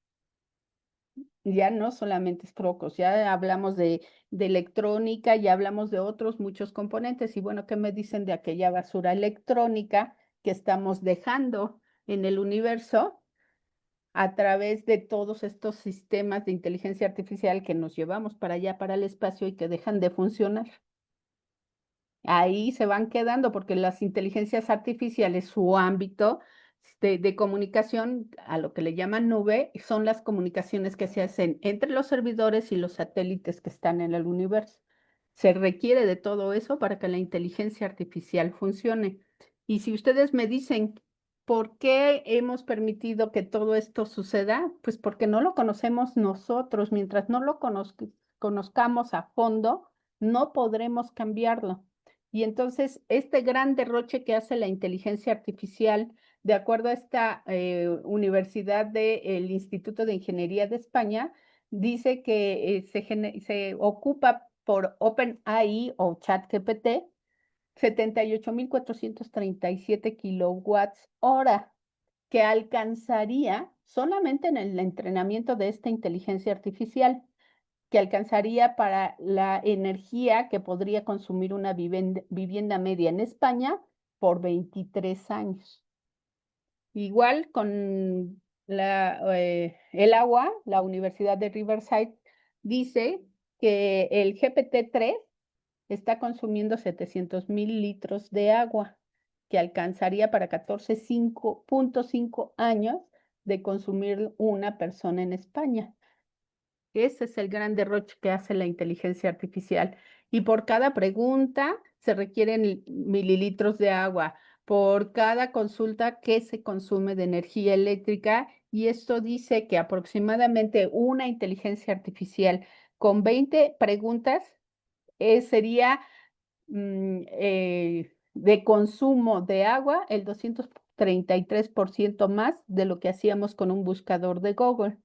ya no solamente es focos, ya hablamos de electrónica, ya hablamos de otros muchos componentes. Y bueno, ¿qué me dicen de aquella basura electrónica que estamos dejando en el universo a través de todos estos sistemas de inteligencia artificial que nos llevamos para allá, para el espacio y que dejan de funcionar. Ahí se van quedando porque las inteligencias artificiales, su ámbito de comunicación, a lo que le llaman nube, son las comunicaciones que se hacen entre los servidores y los satélites que están en el universo. Se requiere de todo eso para que la inteligencia artificial funcione. Y si ustedes me dicen, ¿por qué hemos permitido que todo esto suceda? Pues porque no lo conocemos nosotros. Mientras no lo conozcamos a fondo, no podremos cambiarlo. Y entonces, este gran derroche que hace la inteligencia artificial, de acuerdo a esta universidad del Instituto de Ingeniería de España, dice que se ocupa por OpenAI o ChatGPT 78.437 kilowatts hora, que alcanzaría solamente en el entrenamiento de esta inteligencia artificial, que alcanzaría para la energía que podría consumir una vivienda media en España por 23 años. Igual con el agua, la Universidad de Riverside dice que el GPT-3 está consumiendo 700,000 litros de agua, que alcanzaría para 14,5 años de consumir una persona en España. Ese es el gran derroche que hace la inteligencia artificial. Y por cada pregunta se requieren mililitros de agua, por cada consulta que se consume de energía eléctrica. Y esto dice que aproximadamente una inteligencia artificial con 20 preguntas sería de consumo de agua el 233% más de lo que hacíamos con un buscador de Google.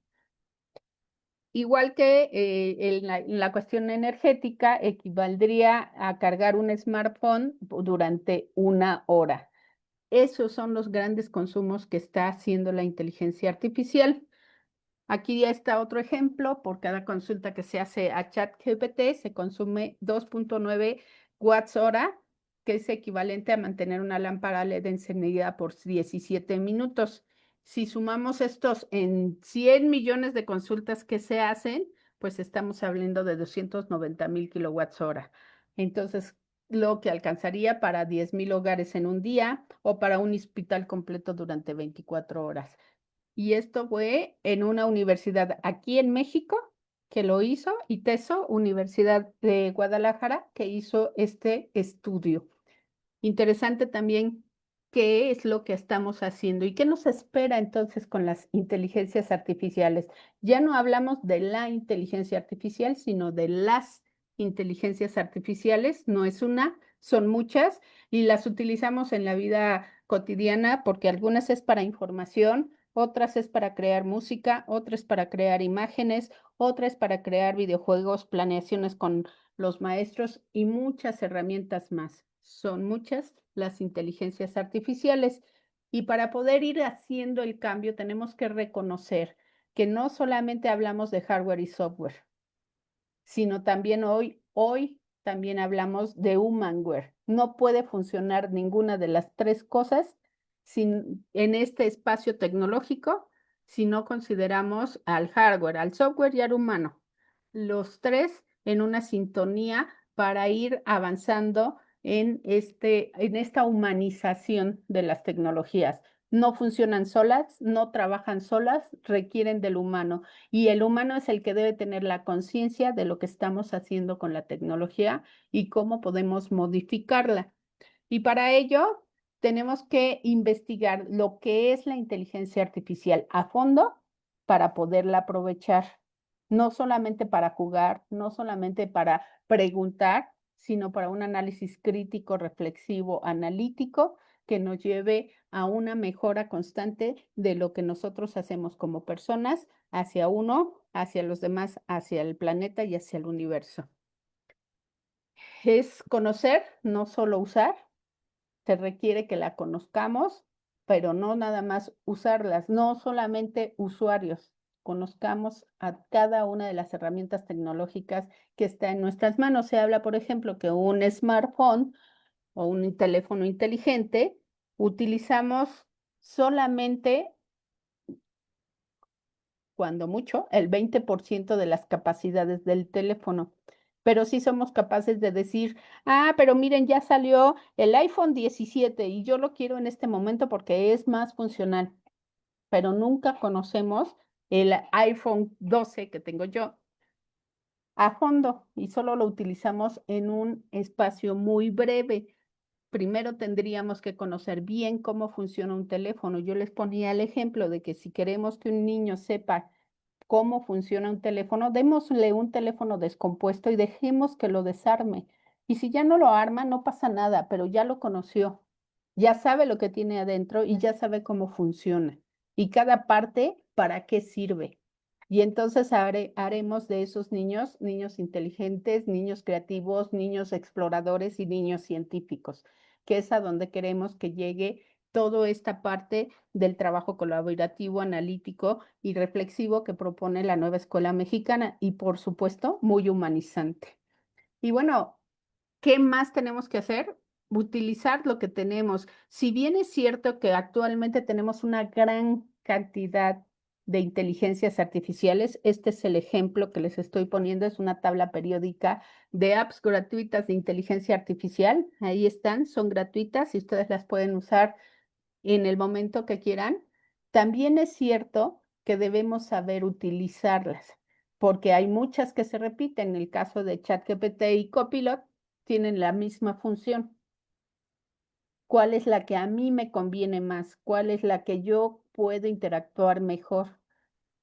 Igual que en la cuestión energética, equivaldría a cargar un smartphone durante 1 hora. Esos son los grandes consumos que está haciendo la inteligencia artificial. Aquí ya está otro ejemplo. Por cada consulta que se hace a ChatGPT se consume 2,9 watts hora, que es equivalente a mantener una lámpara LED encendida por 17 minutos. Si sumamos estos en 100 millones de consultas que se hacen, pues estamos hablando de 290,000 kilowatts hora. Entonces, lo que alcanzaría para 10,000 hogares en un día o para un hospital completo durante 24 horas. Y esto fue en una universidad aquí en México que lo hizo, y TESO, Universidad de Guadalajara, que hizo este estudio. Interesante también qué es lo que estamos haciendo y qué nos espera entonces con las inteligencias artificiales. Ya no hablamos de la inteligencia artificial, sino de las inteligencias artificiales. No es una, son muchas y las utilizamos en la vida cotidiana porque algunas es para información, otras es para crear música, otras para crear imágenes, otras para crear videojuegos, planeaciones con los maestros y muchas herramientas más. Son muchas las inteligencias artificiales y para poder ir haciendo el cambio tenemos que reconocer que no solamente hablamos de hardware y software, sino también hoy también hablamos de humanware. No puede funcionar ninguna de las tres cosas en este espacio tecnológico si no consideramos al hardware, al software y al humano. Los tres en una sintonía para ir avanzando en esta humanización de las tecnologías. No funcionan solas, no trabajan solas, requieren del humano. Y el humano es el que debe tener la conciencia de lo que estamos haciendo con la tecnología y cómo podemos modificarla. Y para ello tenemos que investigar lo que es la inteligencia artificial a fondo para poderla aprovechar. No solamente para jugar, no solamente para preguntar, sino para un análisis crítico, reflexivo, analítico, que nos lleve a una mejora constante de lo que nosotros hacemos como personas hacia uno, hacia los demás, hacia el planeta y hacia el universo. Es conocer, no solo usar. Se requiere que la conozcamos, pero no nada más usarlas, no solamente usuarios. Conozcamos a cada una de las herramientas tecnológicas que está en nuestras manos. Se habla, por ejemplo, que un smartphone o un teléfono inteligente Utilizamos solamente, cuando mucho, el 20% de las capacidades del teléfono. Pero sí somos capaces de decir, pero miren, ya salió el iPhone 17 y yo lo quiero en este momento porque es más funcional. Pero nunca conocemos el iPhone 12 que tengo yo a fondo y solo lo utilizamos en un espacio muy breve. Primero tendríamos que conocer bien cómo funciona un teléfono. Yo les ponía el ejemplo de que si queremos que un niño sepa cómo funciona un teléfono, démosle un teléfono descompuesto y dejemos que lo desarme. Y si ya no lo arma, no pasa nada, pero ya lo conoció, ya sabe lo que tiene adentro y ya sabe cómo funciona. Y cada parte, ¿para qué sirve? Y entonces haremos de esos niños niños inteligentes, niños creativos, niños exploradores y niños científicos, que es a donde queremos que llegue toda esta parte del trabajo colaborativo, analítico y reflexivo que propone la nueva escuela mexicana y, por supuesto, muy humanizante. Y bueno, ¿qué más tenemos que hacer? Utilizar lo que tenemos. Si bien es cierto que actualmente tenemos una gran cantidad de inteligencias artificiales, este es el ejemplo que les estoy poniendo, es una tabla periódica de apps gratuitas de inteligencia artificial. Ahí están, son gratuitas y ustedes las pueden usar en el momento que quieran. También es cierto que debemos saber utilizarlas, porque hay muchas que se repiten. En el caso de ChatGPT y Copilot, tienen la misma función. ¿Cuál es la que a mí me conviene más? ¿Cuál es la que yo puedo interactuar mejor?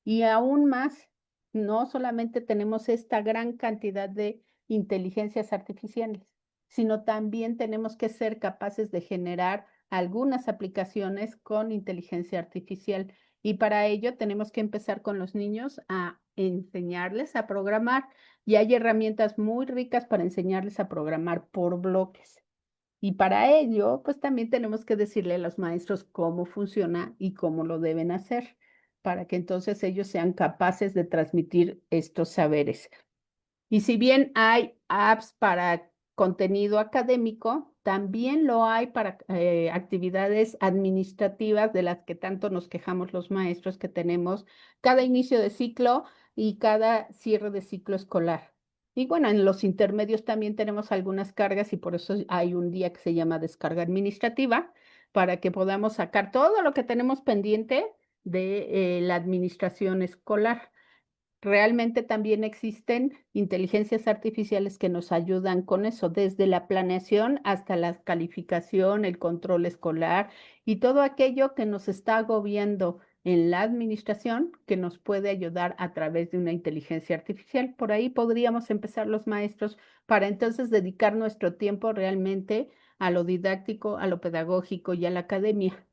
Y aún más, no solamente tenemos esta gran cantidad de inteligencias artificiales, sino también tenemos que ser capaces de generar algunas aplicaciones con inteligencia artificial. Y para ello tenemos que empezar con los niños a enseñarles a programar. Y hay herramientas muy ricas para enseñarles a programar por bloques. Y para ello, pues también tenemos que decirle a los maestros cómo funciona y cómo lo deben hacer, para que entonces ellos sean capaces de transmitir estos saberes. Y si bien hay apps para contenido académico, también lo hay para actividades administrativas de las que tanto nos quejamos los maestros que tenemos cada inicio de ciclo y cada cierre de ciclo escolar. Y bueno, en los intermedios también tenemos algunas cargas y por eso hay un día que se llama descarga administrativa, para que podamos sacar todo lo que tenemos pendiente de la administración escolar. Realmente también existen inteligencias artificiales que nos ayudan con eso, desde la planeación hasta la calificación, el control escolar y todo aquello que nos está agobiando en la administración que nos puede ayudar a través de una inteligencia artificial. Por ahí podríamos empezar los maestros para entonces dedicar nuestro tiempo realmente a lo didáctico, a lo pedagógico y a la academia.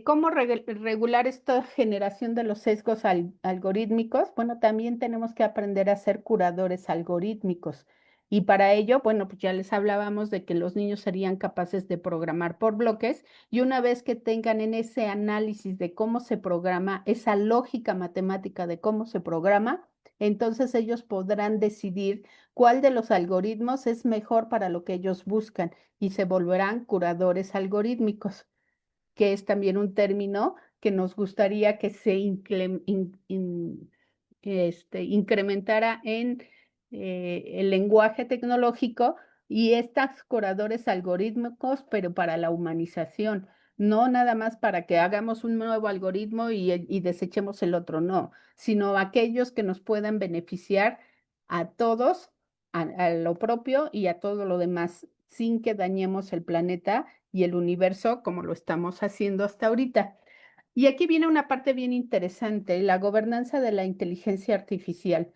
¿Cómo regular esta generación de los sesgos algorítmicos? Bueno, también tenemos que aprender a ser curadores algorítmicos. Y para ello, bueno, pues ya les hablábamos de que los niños serían capaces de programar por bloques y una vez que tengan en ese análisis de cómo se programa, esa lógica matemática de cómo se programa, entonces ellos podrán decidir cuál de los algoritmos es mejor para lo que ellos buscan y se volverán curadores algorítmicos, que es también un término que nos gustaría que se incrementara en el lenguaje tecnológico y estos curadores algorítmicos, pero para la humanización, no nada más para que hagamos un nuevo algoritmo y desechemos el otro, no, sino aquellos que nos puedan beneficiar a todos, a lo propio y a todo lo demás, sin que dañemos el planeta y el universo como lo estamos haciendo hasta ahorita. Y aquí viene una parte bien interesante, la gobernanza de la inteligencia artificial.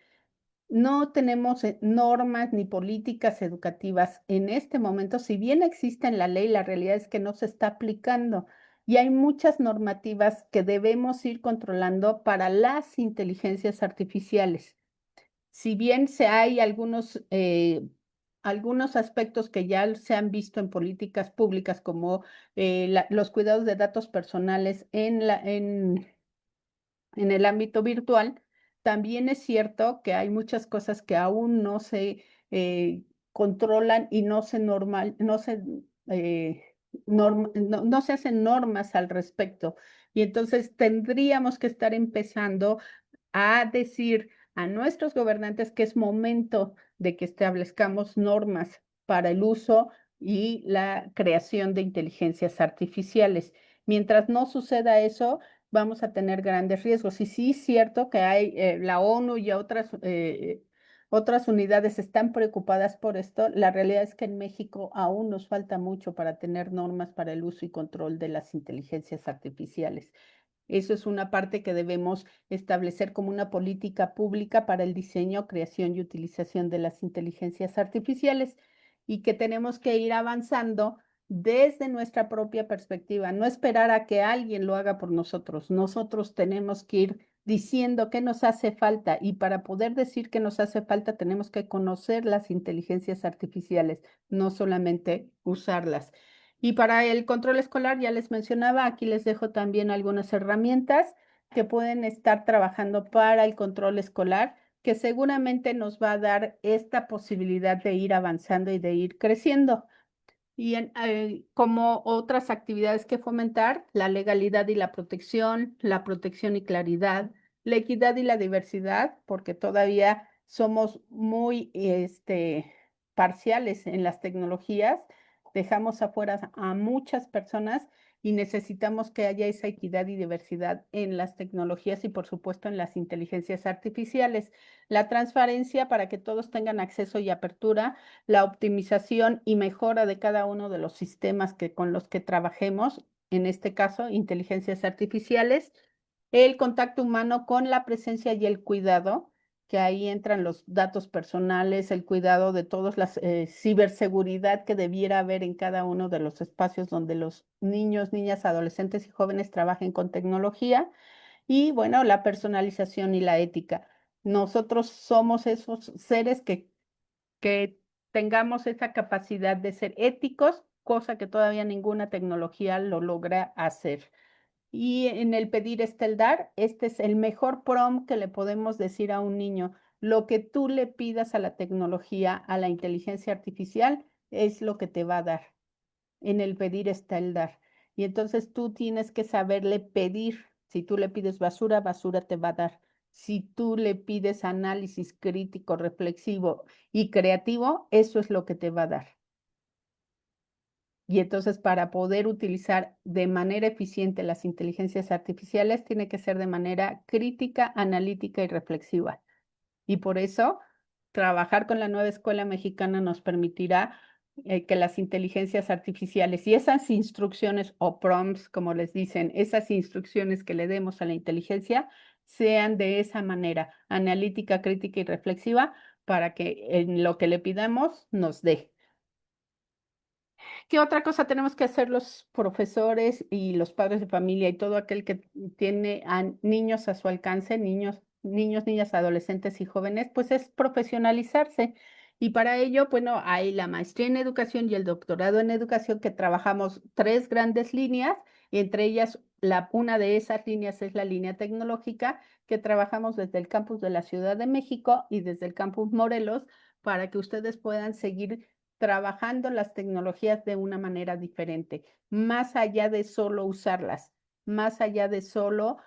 No tenemos normas ni políticas educativas en este momento. Si bien existe en la ley, la realidad es que no se está aplicando. Y hay muchas normativas que debemos ir controlando para las inteligencias artificiales. Si bien hay algunos aspectos que ya se han visto en políticas públicas, como los cuidados de datos personales en el ámbito virtual, también es cierto que hay muchas cosas que aún no se controlan y no se no se hacen normas al respecto. Y entonces tendríamos que estar empezando a decir a nuestros gobernantes que es momento de que establezcamos normas para el uso y la creación de inteligencias artificiales. Mientras no suceda eso, vamos a tener grandes riesgos. Y sí es cierto que hay la ONU y otras unidades están preocupadas por esto. La realidad es que en México aún nos falta mucho para tener normas para el uso y control de las inteligencias artificiales. Eso es una parte que debemos establecer como una política pública para el diseño, creación y utilización de las inteligencias artificiales y que tenemos que ir avanzando desde nuestra propia perspectiva, no esperar a que alguien lo haga por nosotros. Nosotros tenemos que ir diciendo qué nos hace falta y para poder decir qué nos hace falta tenemos que conocer las inteligencias artificiales, no solamente usarlas. Y para el control escolar, ya les mencionaba, aquí les dejo también algunas herramientas que pueden estar trabajando para el control escolar, que seguramente nos va a dar esta posibilidad de ir avanzando y de ir creciendo. Y como otras actividades que fomentar, la legalidad y la protección y claridad, la equidad y la diversidad, porque todavía somos muy parciales en las tecnologías, dejamos afuera a muchas personas y necesitamos que haya esa equidad y diversidad en las tecnologías y por supuesto en las inteligencias artificiales. La transparencia para que todos tengan acceso y apertura, la optimización y mejora de cada uno de los sistemas con los que trabajemos, en este caso, inteligencias artificiales, el contacto humano con la presencia y el cuidado, que ahí entran los datos personales, el cuidado de todas las ciberseguridad que debiera haber en cada uno de los espacios donde los niños, niñas, adolescentes y jóvenes trabajen con tecnología y bueno, la personalización y la ética. Nosotros somos esos seres que tengamos esa capacidad de ser éticos, cosa que todavía ninguna tecnología lo logra hacer. Y en el pedir está el dar, este es el mejor prompt que le podemos decir a un niño. Lo que tú le pidas a la tecnología, a la inteligencia artificial, es lo que te va a dar. En el pedir está el dar. Y entonces tú tienes que saberle pedir. Si tú le pides basura, basura te va a dar. Si tú le pides análisis crítico, reflexivo y creativo, eso es lo que te va a dar. Y entonces para poder utilizar de manera eficiente las inteligencias artificiales, tiene que ser de manera crítica, analítica y reflexiva. Y por eso, trabajar con la nueva escuela mexicana nos permitirá que las inteligencias artificiales y esas instrucciones o prompts, como les dicen, esas instrucciones que le demos a la inteligencia, sean de esa manera, analítica, crítica y reflexiva, para que en lo que le pidamos nos dé. ¿Qué otra cosa tenemos que hacer los profesores y los padres de familia y todo aquel que tiene a niños a su alcance, niñas, adolescentes y jóvenes? Pues es profesionalizarse. Y para ello, bueno, hay la maestría en educación y el doctorado en educación que trabajamos tres grandes líneas, entre ellas una de esas líneas es la línea tecnológica que trabajamos desde el campus de la Ciudad de México y desde el campus Morelos para que ustedes puedan seguir trabajando las tecnologías de una manera diferente, más allá de solo usarlas, más allá de solo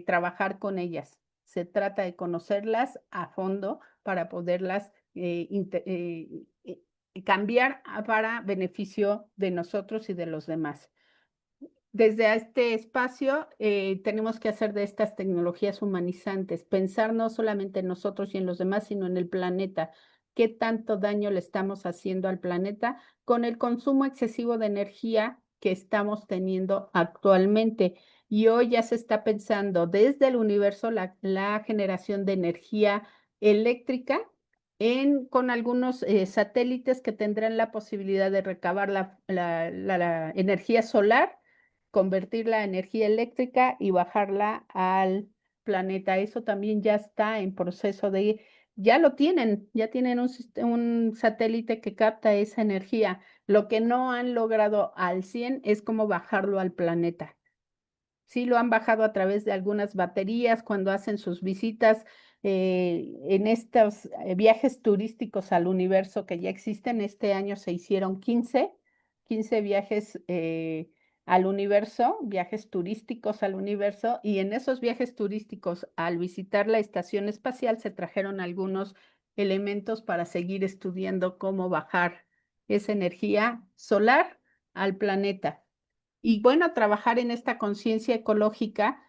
trabajar con ellas. Se trata de conocerlas a fondo para poderlas cambiar para beneficio de nosotros y de los demás. Desde este espacio tenemos que hacer de estas tecnologías humanizantes, pensar no solamente en nosotros y en los demás, sino en el planeta. ¿Qué tanto daño le estamos haciendo al planeta con el consumo excesivo de energía que estamos teniendo actualmente? Y hoy ya se está pensando desde el universo la generación de energía eléctrica con algunos satélites que tendrán la posibilidad de recabar la energía solar, convertirla a energía eléctrica y bajarla al planeta. Eso también ya está en proceso ya lo tienen, ya tienen un satélite que capta esa energía. Lo que no han logrado al 100 es cómo bajarlo al planeta. Sí lo han bajado a través de algunas baterías cuando hacen sus visitas en estos viajes turísticos al universo que ya existen. Este año se hicieron 15 15 viajes al universo, viajes turísticos al universo, y en esos viajes turísticos, al visitar la estación espacial, se trajeron algunos elementos para seguir estudiando cómo bajar esa energía solar al planeta. Y bueno, trabajar en esta conciencia ecológica,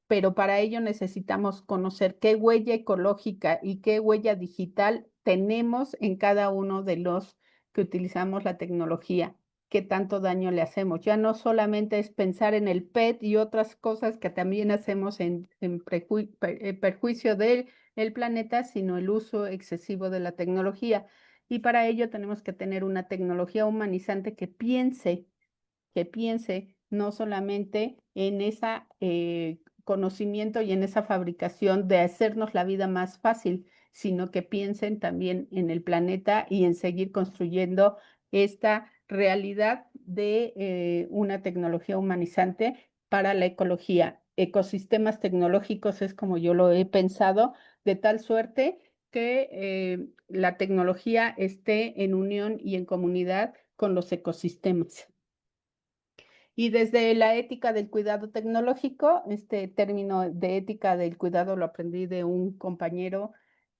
pero para ello necesitamos conocer qué huella ecológica y qué huella digital tenemos en cada uno de los que utilizamos la tecnología, qué tanto daño le hacemos. Ya no solamente es pensar en el PET y otras cosas que también hacemos en perjuicio del el planeta, sino el uso excesivo de la tecnología. Y para ello tenemos que tener una tecnología humanizante que piense no solamente en ese conocimiento y en esa fabricación de hacernos la vida más fácil, sino que piensen también en el planeta y en seguir construyendo esta realidad de una tecnología humanizante para la ecología. Ecosistemas tecnológicos es como yo lo he pensado, de tal suerte que la tecnología esté en unión y en comunidad con los ecosistemas. Y desde la ética del cuidado tecnológico, este término de ética del cuidado lo aprendí de un compañero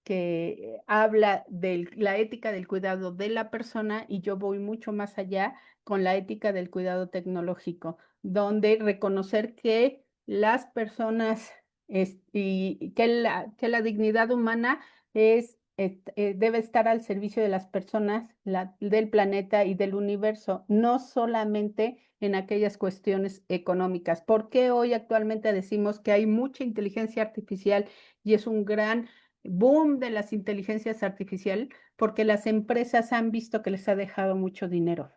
que habla de la ética del cuidado de la persona, y yo voy mucho más allá con la ética del cuidado tecnológico, donde reconocer que las personas y que la dignidad humana debe estar al servicio de las personas, del planeta y del universo, no solamente en aquellas cuestiones económicas. ¿Por qué hoy actualmente decimos que hay mucha inteligencia artificial y es un gran boom de las inteligencias artificiales? Porque las empresas han visto que les ha dejado mucho dinero.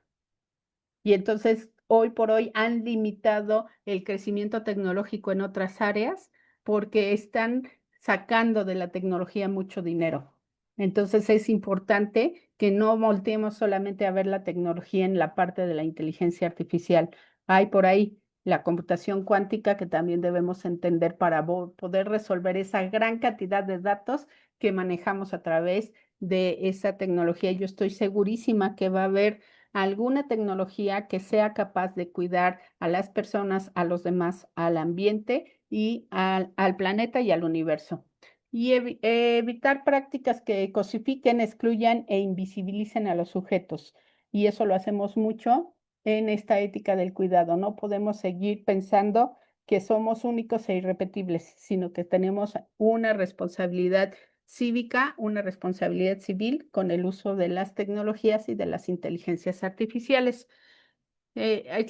Y entonces, hoy por hoy han limitado el crecimiento tecnológico en otras áreas porque están sacando de la tecnología mucho dinero. Entonces, es importante que no volteemos solamente a ver la tecnología en la parte de la inteligencia artificial. Hay por ahí la computación cuántica que también debemos entender para poder resolver esa gran cantidad de datos que manejamos a través de esa tecnología. Yo estoy segurísima que va a haber alguna tecnología que sea capaz de cuidar a las personas, a los demás, al ambiente y al planeta y al universo. Y evitar prácticas que cosifiquen, excluyan e invisibilicen a los sujetos. Y eso lo hacemos mucho en esta ética del cuidado. No podemos seguir pensando que somos únicos e irrepetibles, sino que tenemos una responsabilidad cívica, una responsabilidad civil con el uso de las tecnologías y de las inteligencias artificiales.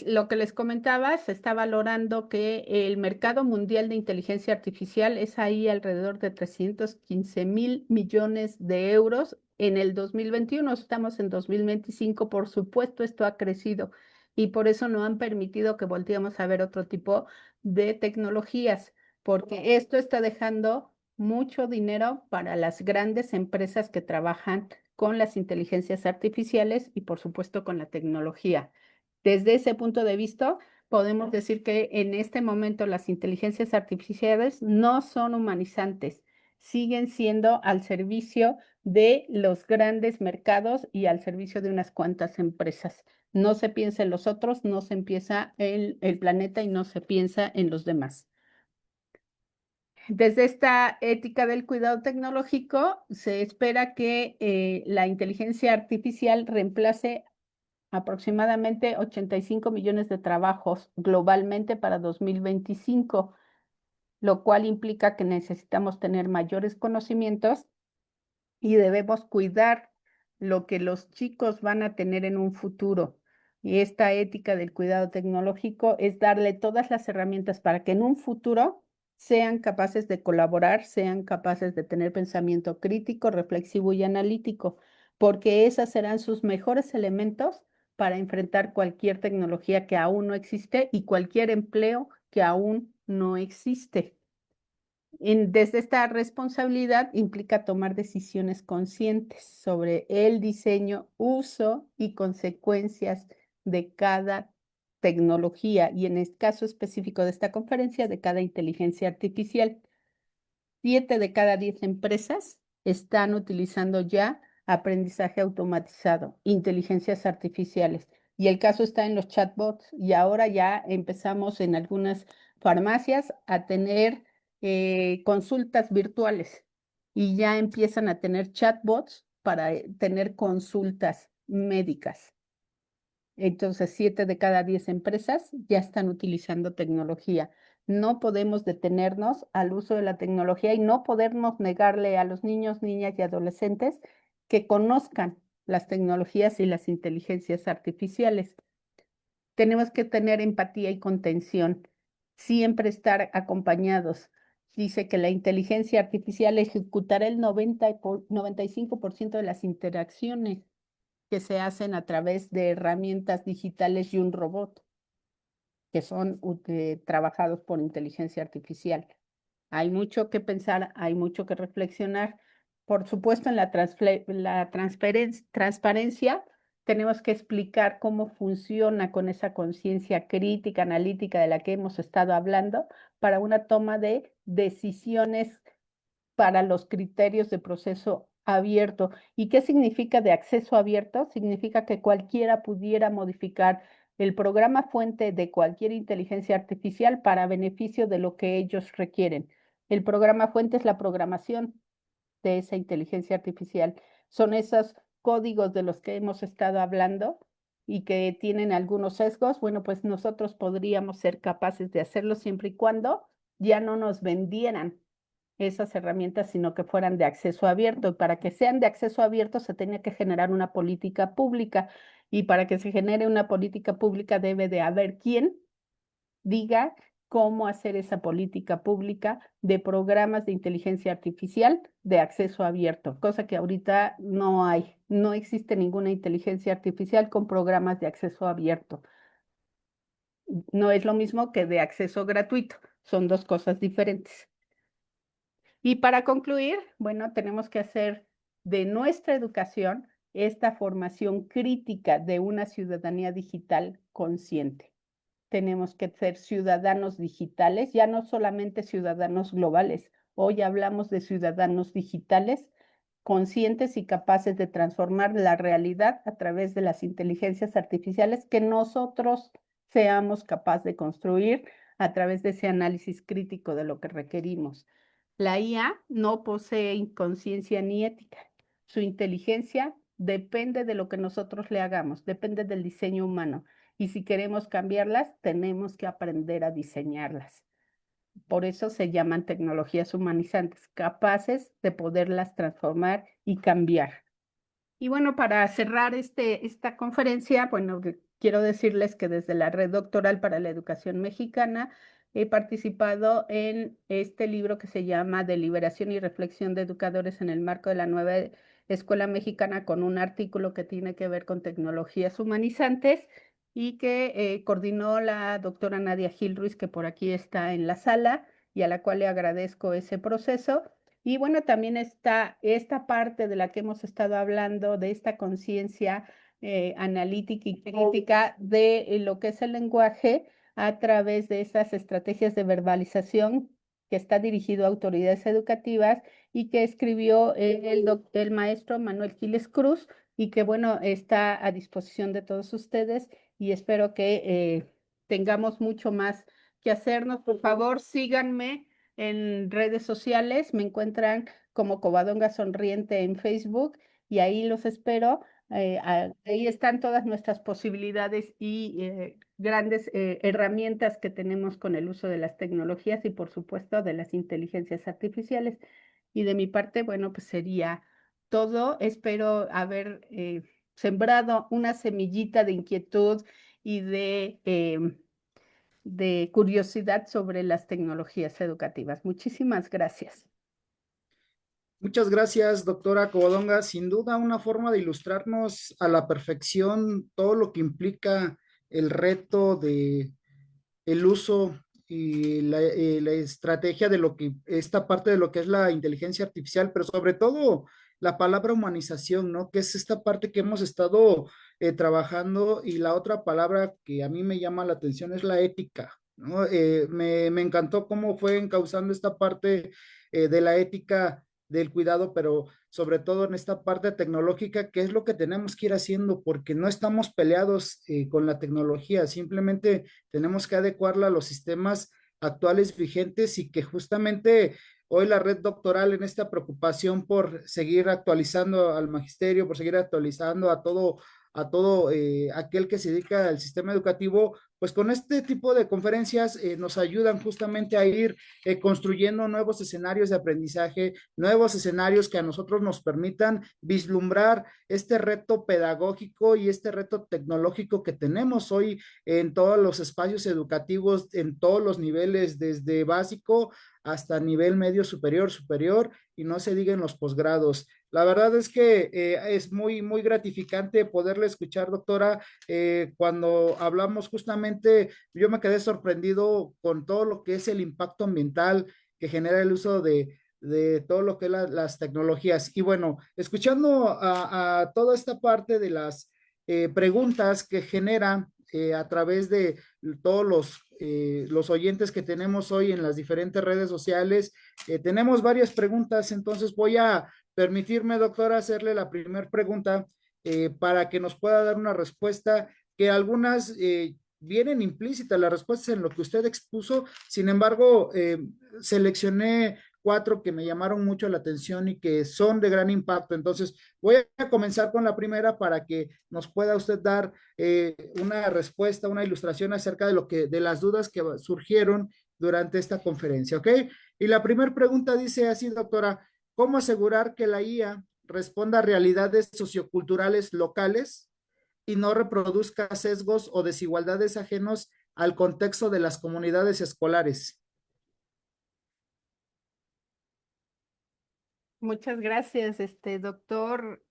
Lo que les comentaba, se está valorando que el mercado mundial de inteligencia artificial es ahí alrededor de 315.000 millones de euros en el 2021. Estamos en 2025, por supuesto, esto ha crecido y por eso no han permitido que volteemos a ver otro tipo de tecnologías, porque esto está dejando mucho dinero para las grandes empresas que trabajan con las inteligencias artificiales y, por supuesto, con la tecnología. Desde ese punto de vista, podemos decir que en este momento las inteligencias artificiales no son humanizantes, siguen siendo al servicio de los grandes mercados y al servicio de unas cuantas empresas. No se piensa en los otros, no se piensa en el planeta y no se piensa en los demás. Desde esta ética del cuidado tecnológico, se espera que la inteligencia artificial reemplace aproximadamente 85 millones de trabajos globalmente para 2025, lo cual implica que necesitamos tener mayores conocimientos y debemos cuidar lo que los chicos van a tener en un futuro. Y esta ética del cuidado tecnológico es darle todas las herramientas para que en un futuro sean capaces de colaborar, sean capaces de tener pensamiento crítico, reflexivo y analítico, porque esos serán sus mejores elementos para enfrentar cualquier tecnología que aún no existe y cualquier empleo que aún no existe. Desde esta responsabilidad implica tomar decisiones conscientes sobre el diseño, uso y consecuencias de cada tecnología y en el caso específico de esta conferencia, de cada inteligencia artificial. 7 de cada 10 empresas están utilizando ya aprendizaje automatizado, inteligencias artificiales. Y el caso está en los chatbots. Y ahora ya empezamos en algunas farmacias a tener consultas virtuales y ya empiezan a tener chatbots para tener consultas médicas. Entonces, 7 de cada 10 empresas ya están utilizando tecnología. No podemos detenernos al uso de la tecnología y no podemos negarle a los niños, niñas y adolescentes que conozcan las tecnologías y las inteligencias artificiales. Tenemos que tener empatía y contención, siempre estar acompañados. Dice que la inteligencia artificial ejecutará el 95% de las interacciones que se hacen a través de herramientas digitales y un robot, que son trabajados por inteligencia artificial. Hay mucho que pensar, hay mucho que reflexionar. Por supuesto, en la transparencia tenemos que explicar cómo funciona con esa conciencia crítica, analítica de la que hemos estado hablando, para una toma de decisiones para los criterios de proceso abierto. ¿Y qué significa de acceso abierto? Significa que cualquiera pudiera modificar el programa fuente de cualquier inteligencia artificial para beneficio de lo que ellos requieren. El programa fuente es la programación de esa inteligencia artificial. Son esos códigos de los que hemos estado hablando y que tienen algunos sesgos. Bueno, pues nosotros podríamos ser capaces de hacerlo siempre y cuando ya no nos vendieran esas herramientas, sino que fueran de acceso abierto. Y para que sean de acceso abierto se tenía que generar una política pública. Y para que se genere una política pública debe de haber quien diga cómo hacer esa política pública de programas de inteligencia artificial de acceso abierto, cosa que ahorita no hay. No existe ninguna inteligencia artificial con programas de acceso abierto. No es lo mismo que de acceso gratuito. Son dos cosas diferentes. Y para concluir, bueno, tenemos que hacer de nuestra educación esta formación crítica de una ciudadanía digital consciente. Tenemos que ser ciudadanos digitales, ya no solamente ciudadanos globales. Hoy hablamos de ciudadanos digitales conscientes y capaces de transformar la realidad a través de las inteligencias artificiales que nosotros seamos capaces de construir a través de ese análisis crítico de lo que requerimos. La IA no posee conciencia ni ética. Su inteligencia depende de lo que nosotros le hagamos, depende del diseño humano. Y si queremos cambiarlas, tenemos que aprender a diseñarlas. Por eso se llaman tecnologías humanizantes, capaces de poderlas transformar y cambiar. Y bueno, para cerrar esta conferencia, bueno, quiero decirles que desde la Red Doctoral para la Educación Mexicana he participado en este libro que se llama Deliberación y Reflexión de Educadores en el marco de la nueva Escuela Mexicana, con un artículo que tiene que ver con tecnologías humanizantes y que coordinó la doctora Nadia Gil Ruiz, que por aquí está en la sala y a la cual le agradezco ese proceso. Y bueno, también está esta parte de la que hemos estado hablando, de esta conciencia analítica y crítica de lo que es el lenguaje a través de esas estrategias de verbalización que está dirigido a autoridades educativas y que escribió el maestro Manuel Giles Cruz, y que bueno, está a disposición de todos ustedes, y espero que tengamos mucho más que hacernos. Por favor, síganme en redes sociales, me encuentran como Covadonga Sonriente en Facebook y ahí los espero. Ahí están todas nuestras posibilidades y grandes herramientas que tenemos con el uso de las tecnologías y por supuesto de las inteligencias artificiales. Y de mi parte, bueno, pues sería todo. Espero haber sembrado una semillita de inquietud y de curiosidad sobre las tecnologías educativas. Muchísimas gracias. Muchas gracias, doctora Covadonga. Sin duda, una forma de ilustrarnos a la perfección todo lo que implica el reto de el uso y la estrategia de lo que, esta parte de lo que es la inteligencia artificial, pero sobre todo la palabra humanización, ¿no? Que es esta parte que hemos estado trabajando, y la otra palabra que a mí me llama la atención es la ética, ¿no? Me encantó cómo fue encauzando esta parte de la ética del cuidado, pero sobre todo en esta parte tecnológica, que es lo que tenemos que ir haciendo, porque no estamos peleados con la tecnología, simplemente tenemos que adecuarla a los sistemas actuales vigentes y que justamente hoy la red doctoral en esta preocupación por seguir actualizando al magisterio, por seguir actualizando a todo aquel que se dedica al sistema educativo, pues con este tipo de conferencias nos ayudan justamente a ir construyendo nuevos escenarios de aprendizaje, nuevos escenarios que a nosotros nos permitan vislumbrar este reto pedagógico y este reto tecnológico que tenemos hoy en todos los espacios educativos, en todos los niveles, desde básico hasta nivel medio superior, superior, y no se diga en los posgrados. La verdad es que es muy gratificante poderle escuchar, doctora, cuando hablamos justamente, yo me quedé sorprendido con todo lo que es el impacto ambiental que genera el uso de todo lo que es las tecnologías. Y bueno, escuchando a toda esta parte de las preguntas que genera a través de todos los oyentes que tenemos hoy en las diferentes redes sociales, tenemos varias preguntas, entonces voy a permitirme, doctora, hacerle la primera pregunta para que nos pueda dar una respuesta que algunas vienen implícitas, las respuestas en lo que usted expuso, sin embargo, seleccioné cuatro que me llamaron mucho la atención y que son de gran impacto. Entonces, voy a comenzar con la primera para que nos pueda usted dar una respuesta, una ilustración acerca de de las dudas que surgieron durante esta conferencia, ¿ok? Y la primera pregunta dice así, doctora, ¿cómo asegurar que la IA responda a realidades socioculturales locales y no reproduzca sesgos o desigualdades ajenos al contexto de las comunidades escolares? Muchas gracias, doctor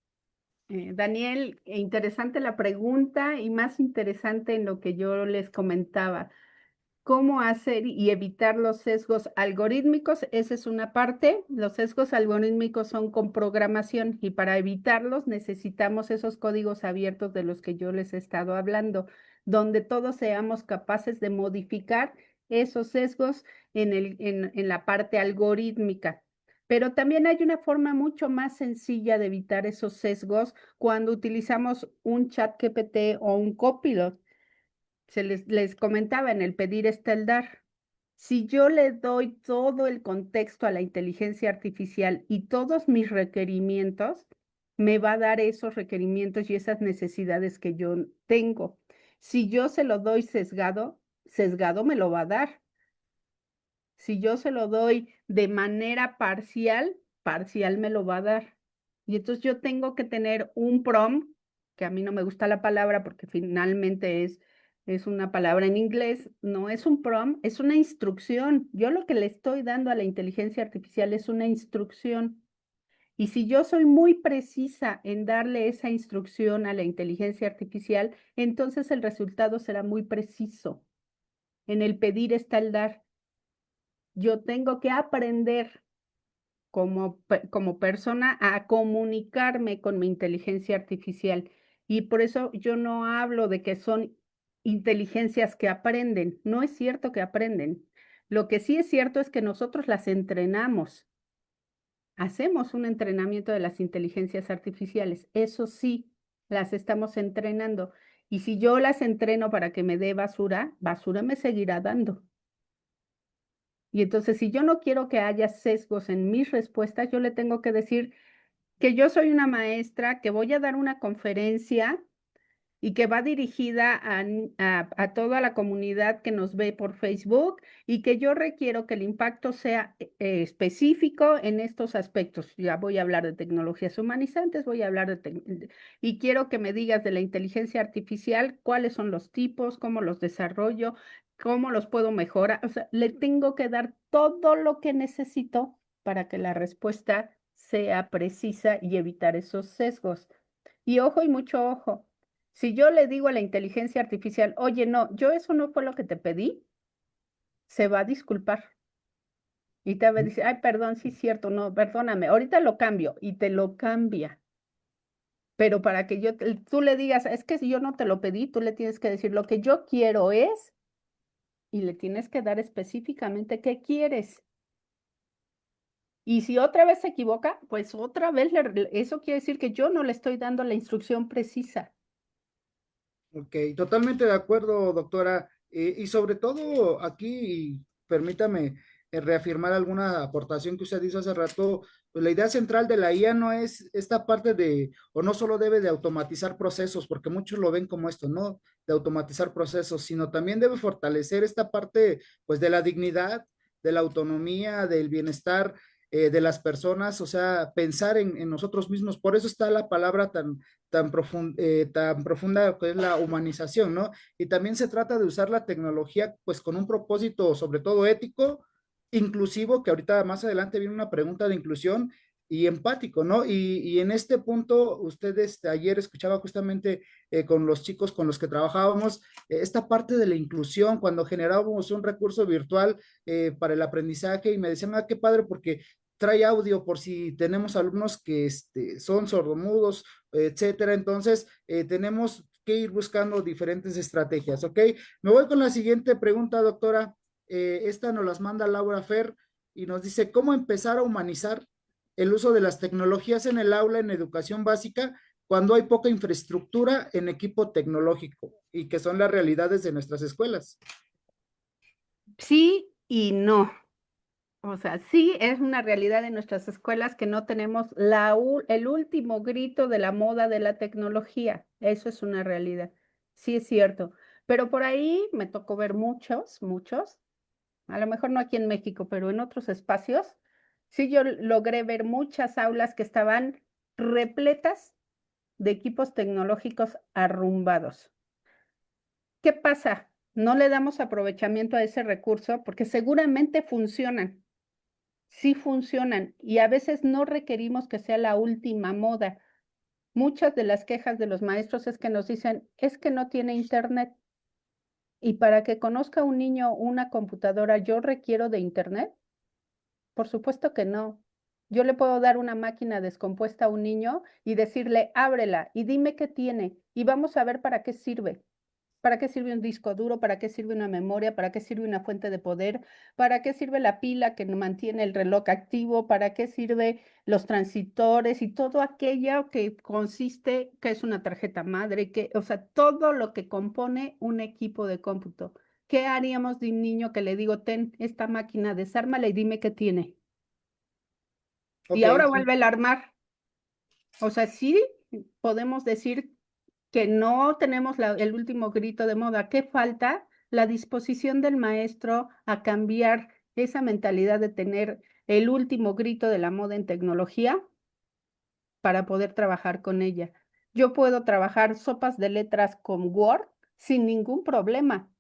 Daniel. Interesante la pregunta y más interesante en lo que yo les comentaba. ¿Cómo hacer y evitar los sesgos algorítmicos? Esa es una parte. Los sesgos algorítmicos son con programación y para evitarlos necesitamos esos códigos abiertos de los que yo les he estado hablando, donde todos seamos capaces de modificar esos sesgos en la parte algorítmica. Pero también hay una forma mucho más sencilla de evitar esos sesgos cuando utilizamos un chat GPT o un copilot. Les comentaba, en el pedir está el dar. Si yo le doy todo el contexto a la inteligencia artificial y todos mis requerimientos, me va a dar esos requerimientos y esas necesidades que yo tengo. Si yo se lo doy sesgado, sesgado me lo va a dar. Si yo se lo doy de manera parcial, parcial me lo va a dar. Y entonces yo tengo que tener un prompt, que a mí no me gusta la palabra porque finalmente es una palabra en inglés, no es un prompt, es una instrucción. Yo lo que le estoy dando a la inteligencia artificial es una instrucción. Y si yo soy muy precisa en darle esa instrucción a la inteligencia artificial, entonces el resultado será muy preciso. En el pedir está el dar. Yo tengo que aprender como persona a comunicarme con mi inteligencia artificial. Y por eso yo no hablo de que son inteligencias que aprenden. No es cierto que aprenden. Lo que sí es cierto es que nosotros las entrenamos. Hacemos un entrenamiento de las inteligencias artificiales. Eso sí, las estamos entrenando. Y si yo las entreno para que me dé basura, basura me seguirá dando. Y entonces, si yo no quiero que haya sesgos en mis respuestas, yo le tengo que decir que yo soy una maestra, que voy a dar una conferencia y que va dirigida a toda la comunidad que nos ve por Facebook y que yo requiero que el impacto sea específico en estos aspectos. Ya voy a hablar de tecnologías humanizantes, voy a hablar y quiero que me digas de la inteligencia artificial, cuáles son los tipos, cómo los desarrollo, cómo los puedo mejorar. O sea, le tengo que dar todo lo que necesito para que la respuesta sea precisa y evitar esos sesgos. Y ojo y mucho ojo. Si yo le digo a la inteligencia artificial, oye, no, yo eso no fue lo que te pedí, se va a disculpar y te va a decir, ay, perdón, sí es cierto, no, perdóname, ahorita lo cambio y te lo cambia. Pero para que tú le digas, es que si yo no te lo pedí, tú le tienes que decir, lo que yo quiero es, y le tienes que dar específicamente qué quieres. Y si otra vez se equivoca, pues otra vez, eso quiere decir que yo no le estoy dando la instrucción precisa. Ok, totalmente de acuerdo, doctora. Y sobre todo aquí, permítame reafirmar alguna aportación que usted hizo hace rato, pues la idea central de la IA no es esta parte de, o no solo debe de automatizar procesos, porque muchos lo ven como esto, ¿no? De automatizar procesos, sino también debe fortalecer esta parte, pues, de la dignidad, de la autonomía, del bienestar de las personas, o sea, pensar en nosotros mismos. Por eso está la palabra tan profunda que es la humanización, ¿no? Y también se trata de usar la tecnología pues con un propósito sobre todo ético, inclusivo, que ahorita más adelante viene una pregunta de inclusión y empático, ¿no? Y en este punto, ustedes ayer escuchaba justamente con los chicos con los que trabajábamos esta parte de la inclusión, cuando generábamos un recurso virtual para el aprendizaje y me decían, ah, qué padre, porque trae audio por si tenemos alumnos que son sordomudos, etcétera. Entonces, tenemos que ir buscando diferentes estrategias, ¿ok? Me voy con la siguiente pregunta, doctora. Esta nos las manda Laura Fer y nos dice, ¿cómo empezar a humanizar el uso de las tecnologías en el aula en educación básica cuando hay poca infraestructura en equipo tecnológico y que son las realidades de nuestras escuelas? Sí y no. O sea, sí es una realidad en nuestras escuelas que no tenemos el último grito de la moda de la tecnología. Eso es una realidad. Sí es cierto. Pero por ahí me tocó ver muchos, a lo mejor no aquí en México, pero en otros espacios, sí yo logré ver muchas aulas que estaban repletas de equipos tecnológicos arrumbados. ¿Qué pasa? No le damos aprovechamiento a ese recurso porque seguramente funcionan, sí funcionan y a veces no requerimos que sea la última moda. Muchas de las quejas de los maestros es que nos dicen, es que no tiene internet. Y para que conozca un niño una computadora, ¿yo requiero de internet? Por supuesto que no. Yo le puedo dar una máquina descompuesta a un niño y decirle, ábrela y dime qué tiene y vamos a ver para qué sirve. ¿Para qué sirve un disco duro? ¿Para qué sirve una memoria? ¿Para qué sirve una fuente de poder? ¿Para qué sirve la pila que mantiene el reloj activo? ¿Para qué sirve los transitores y todo aquello que consiste, que es una tarjeta madre, o sea, todo lo que compone un equipo de cómputo? ¿Qué haríamos de un niño que le digo, ten esta máquina, desármala y dime qué tiene? Y Ok, ahora vuelve a armar. O sea, sí podemos decir que no tenemos el último grito de moda. ¿Qué falta? La disposición del maestro a cambiar esa mentalidad de tener el último grito de la moda en tecnología para poder trabajar con ella. Yo puedo trabajar sopas de letras con Word sin ningún problema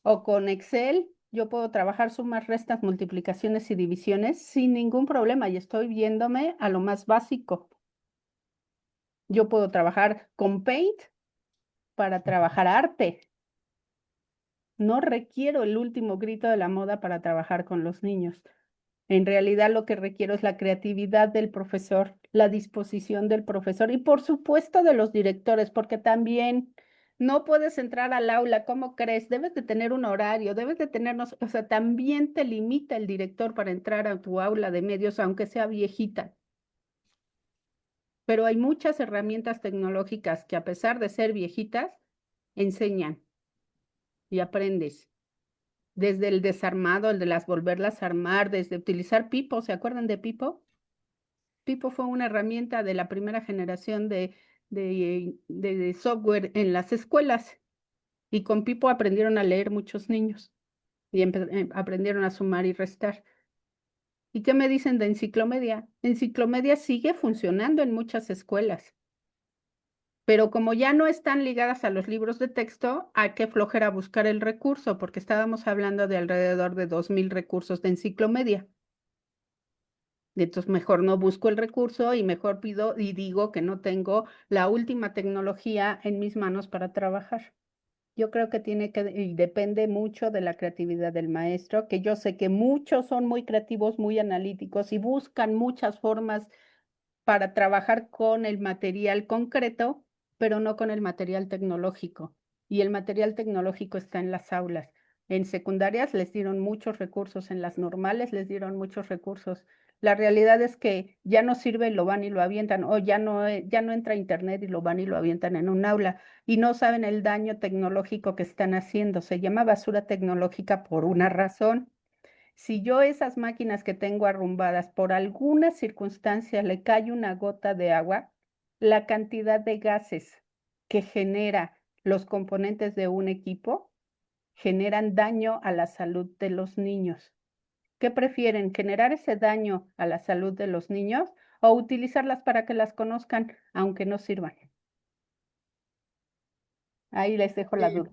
o con Excel. Yo puedo trabajar sumas, restas, multiplicaciones y divisiones sin ningún problema y estoy viéndome a lo más básico. Yo puedo trabajar con Paint para trabajar arte. No requiero el último grito de la moda para trabajar con los niños. En realidad lo que requiero es la creatividad del profesor, la disposición del profesor y por supuesto de los directores, porque también no puedes entrar al aula, ¿cómo crees? Debes de tener un horario, debes de tenernos, o sea, también te limita el director para entrar a tu aula de medios, aunque sea viejita. Pero hay muchas herramientas tecnológicas que a pesar de ser viejitas, enseñan y aprendes. Desde el desarmado, el de las volverlas a armar, desde utilizar Pipo, ¿se acuerdan de Pipo? Pipo fue una herramienta de la primera generación de software en las escuelas y con Pipo aprendieron a leer muchos niños y aprendieron a sumar y restar. ¿Y qué me dicen de Enciclomedia? Enciclomedia sigue funcionando en muchas escuelas, pero como ya no están ligadas a los libros de texto, hay que flojera buscar el recurso, porque estábamos hablando de alrededor de 2000 recursos de Enciclomedia. Entonces, mejor no busco el recurso y mejor pido y digo que no tengo la última tecnología en mis manos para trabajar. Yo creo que y depende mucho de la creatividad del maestro, que yo sé que muchos son muy creativos, muy analíticos y buscan muchas formas para trabajar con el material concreto, pero no con el material tecnológico. Y el material tecnológico está en las aulas. En secundarias les dieron muchos recursos, en las normales les dieron muchos recursos. La realidad es que ya no sirve y lo van y lo avientan, o ya no entra a internet y lo van y lo avientan en un aula, y no saben el daño tecnológico que están haciendo. Se llama basura tecnológica por una razón. Si yo esas máquinas que tengo arrumbadas por alguna circunstancia le cae una gota de agua, la cantidad de gases que genera los componentes de un equipo generan daño a la salud de los niños. ¿Qué prefieren? ¿Generar ese daño a la salud de los niños o utilizarlas para que las conozcan, aunque no sirvan? Ahí les dejo la Sí, duda.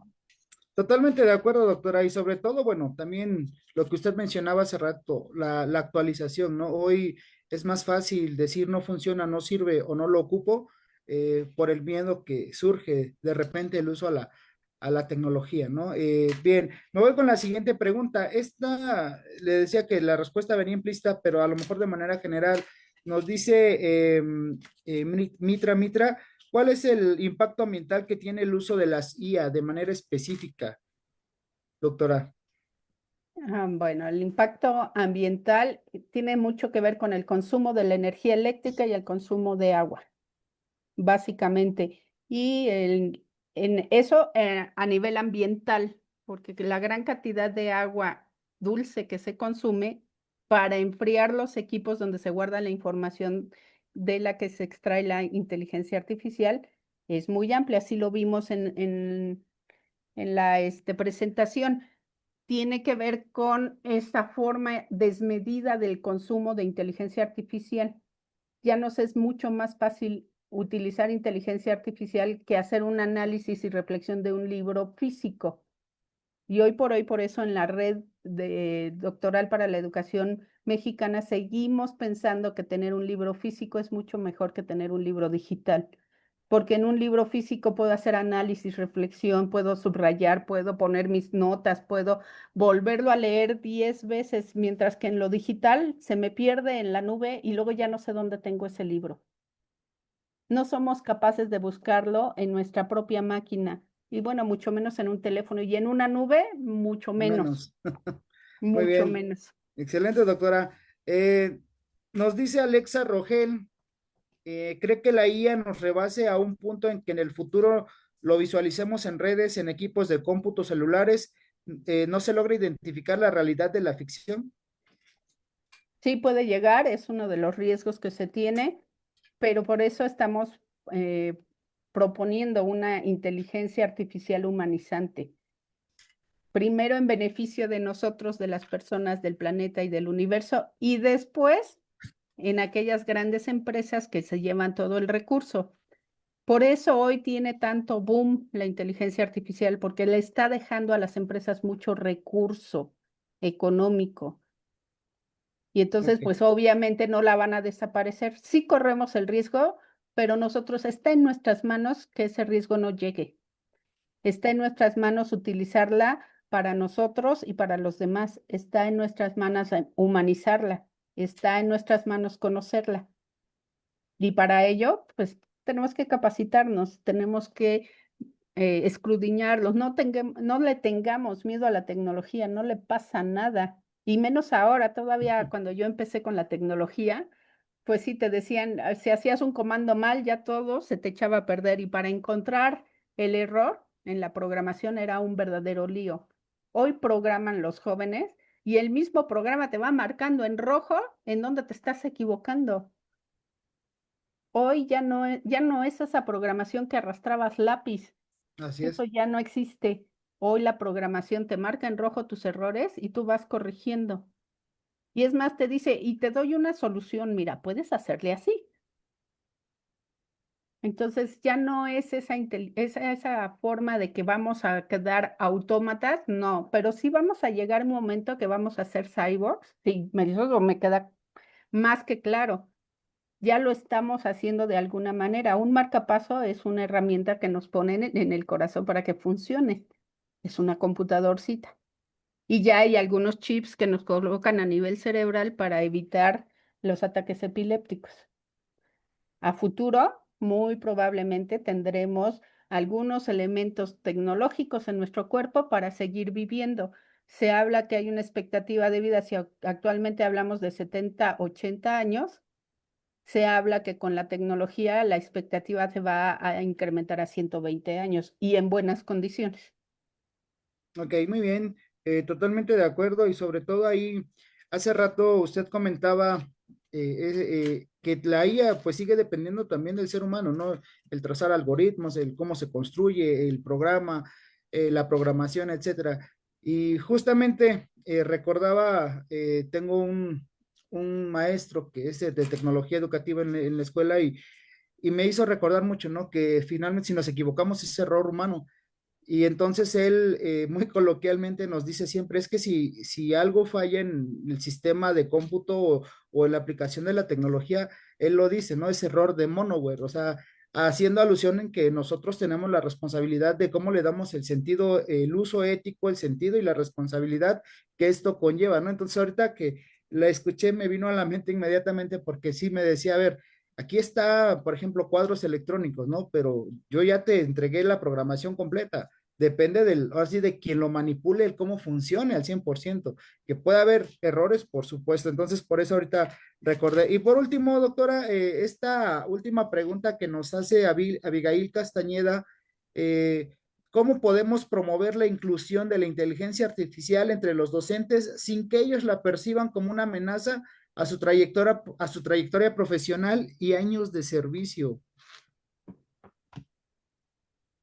totalmente de acuerdo, doctora. Y sobre todo, bueno, también lo que usted mencionaba hace rato, la actualización, ¿no? Hoy es más fácil decir no funciona, no sirve o no lo ocupo por el miedo que surge de repente el uso a la tecnología, ¿no? Bien, me voy con la siguiente pregunta. Esta, le decía que la respuesta venía implícita, pero a lo mejor de manera general nos dice Mitra, ¿cuál es el impacto ambiental que tiene el uso de las IA de manera específica, doctora? Bueno, el impacto ambiental tiene mucho que ver con el consumo de la energía eléctrica y el consumo de agua, básicamente. Y en eso a nivel ambiental, porque la gran cantidad de agua dulce que se consume para enfriar los equipos donde se guarda la información de la que se extrae la inteligencia artificial es muy amplia. Así lo vimos en la presentación. Tiene que ver con esta forma desmedida del consumo de inteligencia artificial. Ya nos es mucho más fácil utilizar inteligencia artificial que hacer un análisis y reflexión de un libro físico. Y hoy por hoy, por eso en la red doctoral para la educación mexicana, seguimos pensando que tener un libro físico es mucho mejor que tener un libro digital. Porque en un libro físico puedo hacer análisis, reflexión, puedo subrayar, puedo poner mis notas, puedo volverlo a leer 10 veces, mientras que en lo digital se me pierde en la nube y luego ya no sé dónde tengo ese libro. No somos capaces de buscarlo en nuestra propia máquina y bueno, mucho menos en un teléfono y en una nube, Menos. Muy mucho bien. menos. Excelente, doctora. Nos dice Alexa Rogel, ¿cree que la IA nos rebase a un punto en que en el futuro lo visualicemos en redes, en equipos de cómputo celulares, no se logra identificar la realidad de la ficción? Sí puede llegar, es uno de los riesgos que se tiene, pero por eso estamos proponiendo una inteligencia artificial humanizante. Primero en beneficio de nosotros, de las personas del planeta y del universo, y después en aquellas grandes empresas que se llevan todo el recurso. Por eso hoy tiene tanto boom la inteligencia artificial, porque le está dejando a las empresas mucho recurso económico. Y entonces, Ok, pues obviamente no la van a desaparecer. Sí corremos el riesgo, pero nosotros está en nuestras manos que ese riesgo no llegue. Está en nuestras manos utilizarla para nosotros y para los demás. Está en nuestras manos humanizarla. Está en nuestras manos conocerla. Y para ello, pues tenemos que capacitarnos, tenemos que escudriñarlos, no le tengamos miedo a la tecnología, no le pasa nada. Y menos ahora, todavía cuando yo empecé con la tecnología, pues sí te decían, si hacías un comando mal, ya todo se te echaba a perder. Y para encontrar el error en la programación era un verdadero lío. Hoy programan los jóvenes y el mismo programa te va marcando en rojo en donde te estás equivocando. Hoy ya no es esa programación que arrastrabas lápiz. así Eso es. ya no existe. Hoy la programación te marca en rojo tus errores y tú vas corrigiendo. Y es más, te dice, y te doy una solución, mira, puedes hacerle así. Entonces ya no es esa forma de que vamos a quedar autómatas, no, pero sí vamos a llegar a un momento que vamos a ser cyborgs. Sí, eso me queda más que claro. Ya lo estamos haciendo de alguna manera. Un marcapaso es una herramienta que nos ponen en el corazón para que funcione. Es una computadorcita. Y ya hay algunos chips que nos colocan a nivel cerebral para evitar los ataques epilépticos. A futuro, muy probablemente tendremos algunos elementos tecnológicos en nuestro cuerpo para seguir viviendo, Se habla que hay una expectativa de vida, si actualmente hablamos de 70, 80 años, se habla que con la tecnología la expectativa se va a incrementar a 120 años y en buenas condiciones. Ok, muy bien, totalmente de acuerdo y sobre todo ahí, hace rato usted comentaba que la IA pues sigue dependiendo también del ser humano, ¿no? El trazar algoritmos, el cómo se construye el programa, la programación, etcétera. Y justamente recordaba, tengo un maestro que es de tecnología educativa en la escuela y me hizo recordar mucho, ¿no? Que finalmente si nos equivocamos es error humano. Y entonces él muy coloquialmente nos dice siempre, es que si algo falla en el sistema de cómputo o en la aplicación de la tecnología, él lo dice, ¿no? Es error de monoware, o sea, haciendo alusión en que nosotros tenemos la responsabilidad de cómo le damos el sentido, el uso ético, el sentido y la responsabilidad que esto conlleva, ¿no? Entonces ahorita que la escuché me vino a la mente inmediatamente porque sí me decía, a ver, aquí está, por ejemplo, cuadros electrónicos, ¿no? Pero yo ya te entregué la programación completa. Depende del, ahora sí, de quien lo manipule, el cómo funcione al 100%, que puede haber errores, por supuesto. Entonces, por eso ahorita recordé. Y por último, doctora, esta última pregunta que nos hace Abigail Castañeda, ¿cómo podemos promover la inclusión de la inteligencia artificial entre los docentes sin que ellos la perciban como una amenaza a su trayectoria profesional y años de servicio?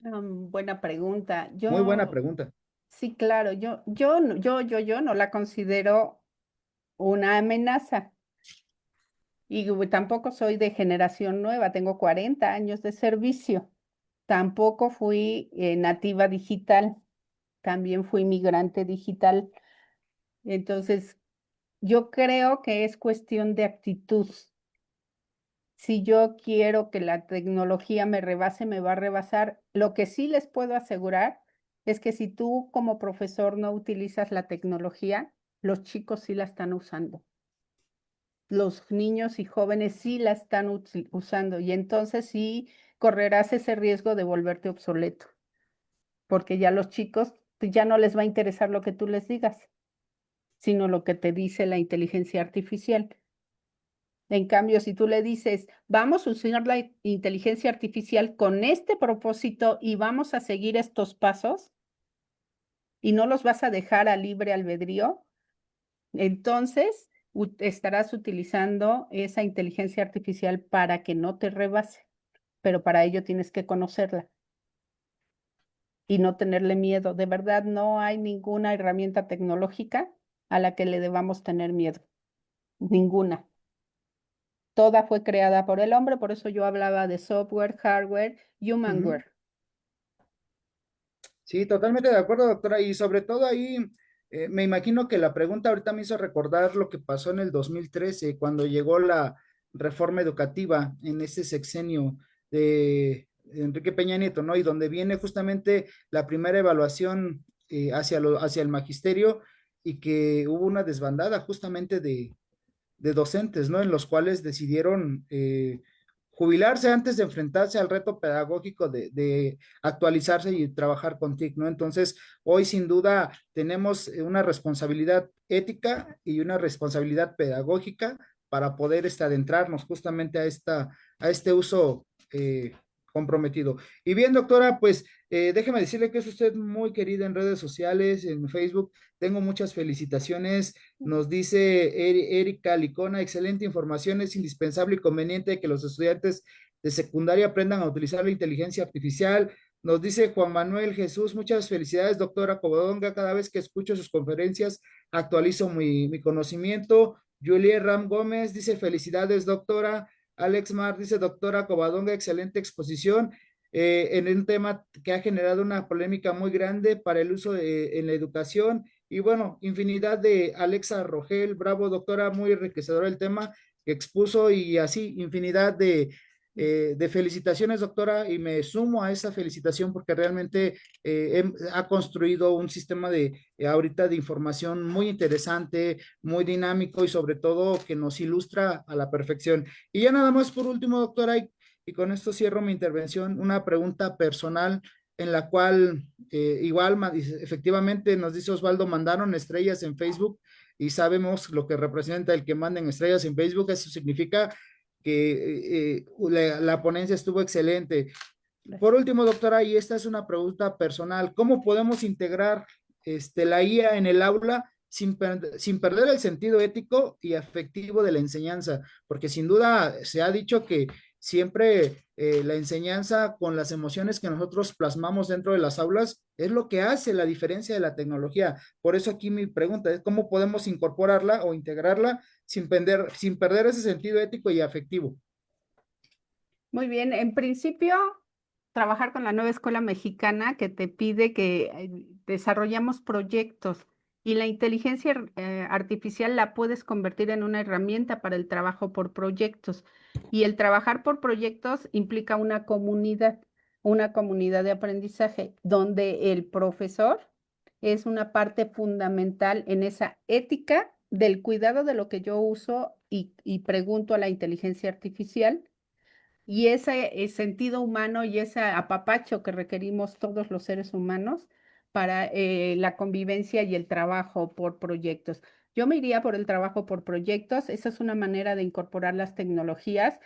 Buena pregunta. Muy buena Yo, pregunta. sí, claro, yo no la considero una amenaza. Y tampoco soy de generación nueva, tengo 40 años de servicio. Tampoco fui nativa digital, también fui migrante digital. Entonces, yo creo que es cuestión de actitud. Si yo quiero que la tecnología me rebase, me va a rebasar. Lo que sí les puedo asegurar es que si tú como profesor no utilizas la tecnología, los chicos sí la están usando. Los niños y jóvenes sí la están usando y entonces sí correrás ese riesgo de volverte obsoleto, porque ya los chicos pues, ya no les va a interesar lo que tú les digas, sino lo que te dice la inteligencia artificial. En cambio, si tú le dices, vamos a usar la inteligencia artificial con este propósito y vamos a seguir estos pasos y no los vas a dejar a libre albedrío, entonces estarás utilizando esa inteligencia artificial para que no te rebase, pero para ello tienes que conocerla y no tenerle miedo. De verdad, no hay ninguna herramienta tecnológica a la que le debamos tener miedo. Ninguna. Toda fue creada por el hombre, por eso yo hablaba de software, hardware, Ujú. humanware. Sí, totalmente de acuerdo, doctora. Y sobre todo ahí, me imagino que la pregunta ahorita me hizo recordar lo que pasó en el 2013, cuando llegó la reforma educativa en ese sexenio de Enrique Peña Nieto, ¿no? Y donde viene justamente la primera evaluación hacia el magisterio y que hubo una desbandada justamente de docentes, ¿no? En los cuales decidieron jubilarse antes de enfrentarse al reto pedagógico de actualizarse y trabajar con TIC, ¿no? Entonces, hoy sin duda tenemos una responsabilidad ética y una responsabilidad pedagógica para poder adentrarnos justamente a este uso comprometido. Y bien, doctora, pues déjeme decirle que es usted muy querida en redes sociales, en Facebook. Tengo muchas felicitaciones. Nos dice Erika Licona, excelente información, es indispensable y conveniente que los estudiantes de secundaria aprendan a utilizar la inteligencia artificial. Nos dice Juan Manuel Jesús, muchas felicidades, doctora Covadonga, cada vez que escucho sus conferencias actualizo mi conocimiento. Juliet Ram Gómez dice, felicidades, doctora. Alex Mar dice, doctora Covadonga, excelente exposición. En un tema que ha generado una polémica muy grande para el uso en la educación. Y bueno, infinidad de Alexa Rogel, bravo doctora, muy enriquecedor el tema que expuso y así, infinidad de felicitaciones doctora y me sumo a esa felicitación porque realmente ha construido un sistema de ahorita de información muy interesante, muy dinámico y sobre todo que nos ilustra a la perfección. Y ya nada más por último doctora y con esto cierro mi intervención, una pregunta personal. en la cual igual, efectivamente, nos dice Osvaldo, mandaron estrellas en Facebook y sabemos lo que representa el que manden estrellas en Facebook. Eso significa que la ponencia estuvo excelente. Por último, doctora, y esta es una pregunta personal, ¿cómo podemos integrar la IA en el aula sin perder el sentido ético y afectivo de la enseñanza? Porque sin duda se ha dicho que siempre la enseñanza con las emociones que nosotros plasmamos dentro de las aulas es lo que hace la diferencia de la tecnología. Por eso aquí mi pregunta es, ¿cómo podemos incorporarla o integrarla sin perder ese sentido ético y afectivo? Muy bien, en principio, trabajar con la nueva escuela mexicana que te pide que desarrollamos proyectos y la inteligencia artificial la puedes convertir en una herramienta para el trabajo por proyectos. Y el trabajar por proyectos implica una comunidad de aprendizaje donde el profesor es una parte fundamental en esa ética del cuidado de lo que yo uso y pregunto a la inteligencia artificial y ese sentido humano y ese apapacho que requerimos todos los seres humanos para la convivencia y el trabajo por proyectos. Yo me iría por el trabajo por proyectos. Esa es una manera de incorporar las tecnologías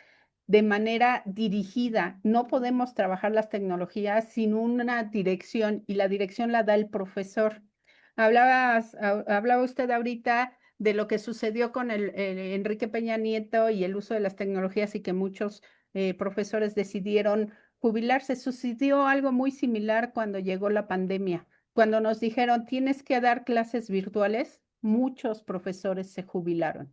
de manera dirigida. No podemos trabajar las tecnologías sin una dirección y la dirección la da el profesor. Hablaba usted ahorita de lo que sucedió con el Enrique Peña Nieto y el uso de las tecnologías y que muchos profesores decidieron jubilarse. Sucedió algo muy similar cuando llegó la pandemia. Cuando nos dijeron tienes que dar clases virtuales, muchos profesores se jubilaron.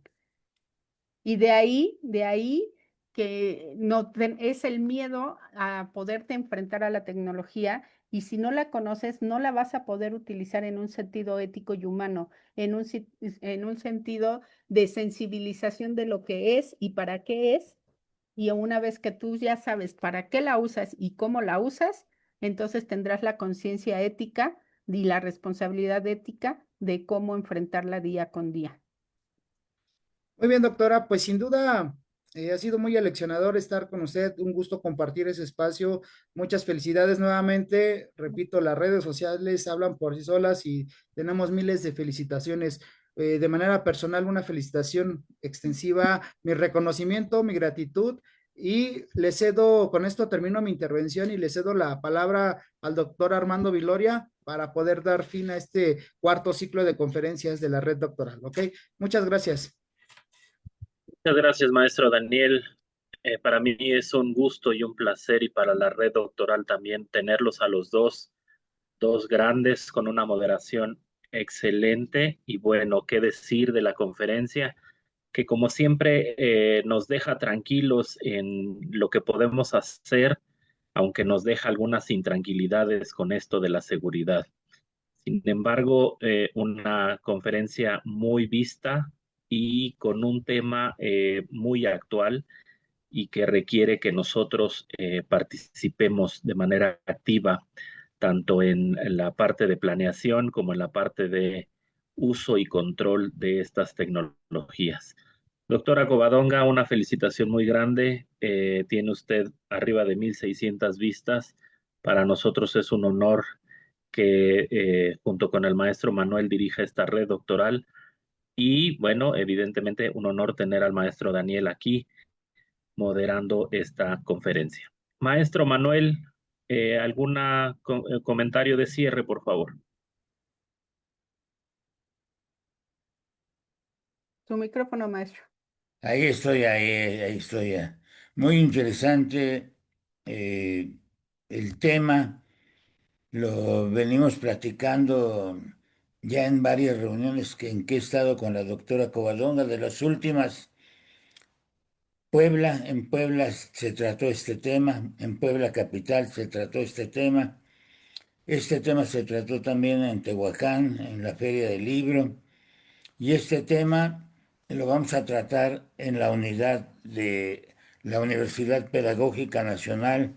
Y de ahí que no es el miedo a poderte enfrentar a la tecnología y si no la conoces, no la vas a poder utilizar en un sentido ético y humano, en un sentido de sensibilización de lo que es y para qué es y una vez que tú ya sabes para qué la usas y cómo la usas, entonces tendrás la conciencia ética y la responsabilidad ética de cómo enfrentarla día con día. Muy bien, doctora, pues sin duda ha sido muy aleccionador estar con usted, un gusto compartir ese espacio. Muchas felicidades nuevamente. Repito, las redes sociales hablan por sí solas y tenemos miles de felicitaciones. De manera personal, una felicitación extensiva, mi reconocimiento, mi gratitud y le cedo, con esto termino mi intervención y le cedo la palabra al doctor Armando Viloria para poder dar fin a este cuarto ciclo de conferencias de la red doctoral. ¿Ok? Muchas gracias. Muchas gracias, maestro Daniel. Para mí es un gusto y un placer y para la red doctoral también tenerlos a los dos grandes con una moderación excelente y bueno, qué decir de la conferencia, que como siempre nos deja tranquilos en lo que podemos hacer, aunque nos deja algunas intranquilidades con esto de la seguridad. Sin embargo, una conferencia muy vista y con un tema muy actual y que requiere que nosotros participemos de manera activa, tanto en la parte de planeación como en la parte de uso y control de estas tecnologías. Doctora Covadonga, una felicitación muy grande. Tiene usted arriba de 1,600 vistas. Para nosotros es un honor que junto con el maestro Manuel dirija esta red doctoral. Y bueno, evidentemente un honor tener al maestro Daniel aquí moderando esta conferencia. Maestro Manuel, ¿algún comentario de cierre, por favor? Su micrófono, maestro. Ahí estoy. Muy interesante eh, el tema. Lo venimos platicando ya en varias reuniones en que he estado con la doctora Covadonga. De las últimas, en Puebla se trató este tema, en Puebla capital se trató este tema. Este tema se trató también en Tehuacán, en la Feria del Libro. Y este tema lo vamos a tratar en la unidad de la Universidad Pedagógica Nacional,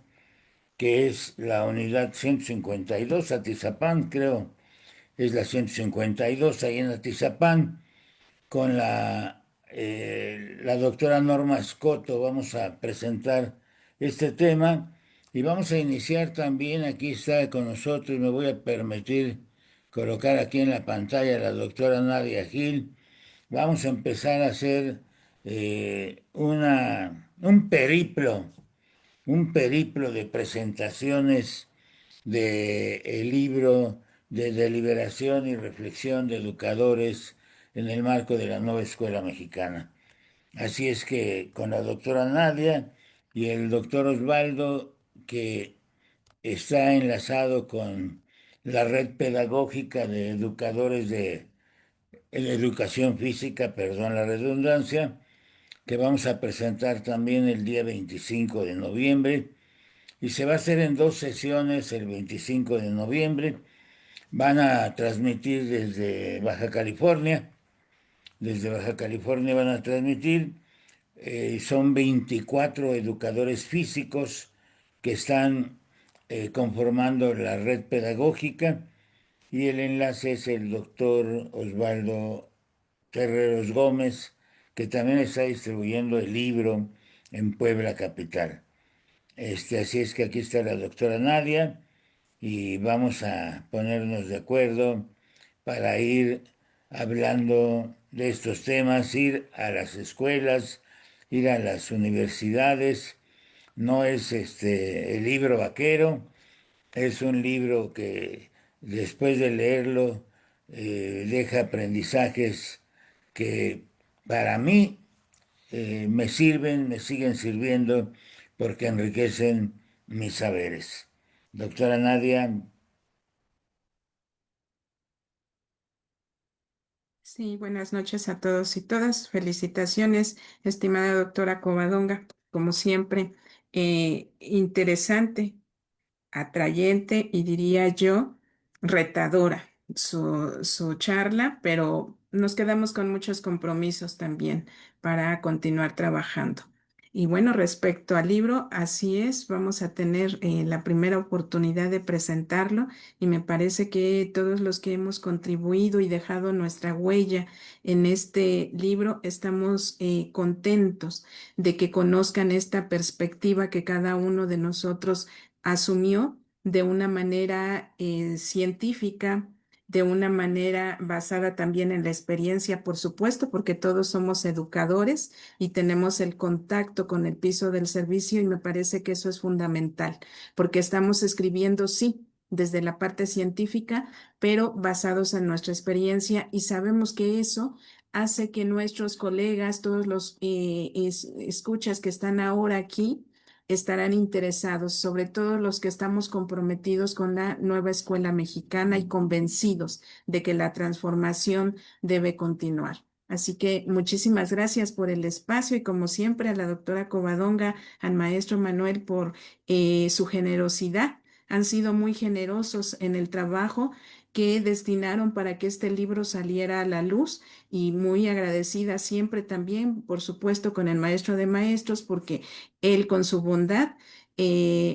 que es la unidad 152, Atizapán, creo, es la 152 ahí en Atizapán, con la doctora Norma Scotto vamos a presentar este tema Y vamos a iniciar también, aquí está con nosotros, me voy a permitir colocar aquí en la pantalla a la doctora Nadia Gil. Vamos a empezar a hacer un periplo de presentaciones del libro de deliberación y reflexión de educadores en el marco de la nueva escuela mexicana. Así es que con la doctora Nadia y el doctor Osvaldo, que está enlazado con la red pedagógica de educadores de educación física, perdón la redundancia, que vamos a presentar también el día 25 de noviembre y se va a hacer en dos sesiones el 25 de noviembre. Van a transmitir desde Baja California van a transmitir, son 24 educadores físicos que están conformando la red pedagógica y el enlace es el doctor Osvaldo Terreros Gómez, que también está distribuyendo el libro en Puebla Capital. Así es que aquí está la doctora Nadia y vamos a ponernos de acuerdo para ir hablando de estos temas, ir a las escuelas, ir a las universidades. No es el libro vaquero, es un libro que después de leerlo deja aprendizajes que para mí me sirven, me siguen sirviendo porque enriquecen mis saberes. Doctora Nadia, Sí, buenas noches a todos y todas. Felicitaciones, estimada doctora Covadonga. Como siempre, interesante, atrayente y diría yo retadora su charla, pero nos quedamos con muchos compromisos también para continuar trabajando. Y bueno, respecto al libro, así es, vamos a tener la primera oportunidad de presentarlo y me parece que todos los que hemos contribuido y dejado nuestra huella en este libro estamos contentos de que conozcan esta perspectiva que cada uno de nosotros asumió de una manera científica, de una manera basada también en la experiencia, por supuesto, porque todos somos educadores y tenemos el contacto con el piso del servicio y me parece que eso es fundamental, porque estamos escribiendo, sí, desde la parte científica, pero basados en nuestra experiencia y sabemos que eso hace que nuestros colegas, todos los escuchas que están ahora aquí, estarán interesados, sobre todo los que estamos comprometidos con la nueva escuela mexicana y convencidos de que la transformación debe continuar. Así que muchísimas gracias por el espacio y como siempre a la doctora Covadonga, al maestro Manuel por su generosidad. Han sido muy generosos en el trabajo que destinaron para que este libro saliera a la luz y muy agradecida siempre también, por supuesto, con el maestro de maestros, porque él con su bondad,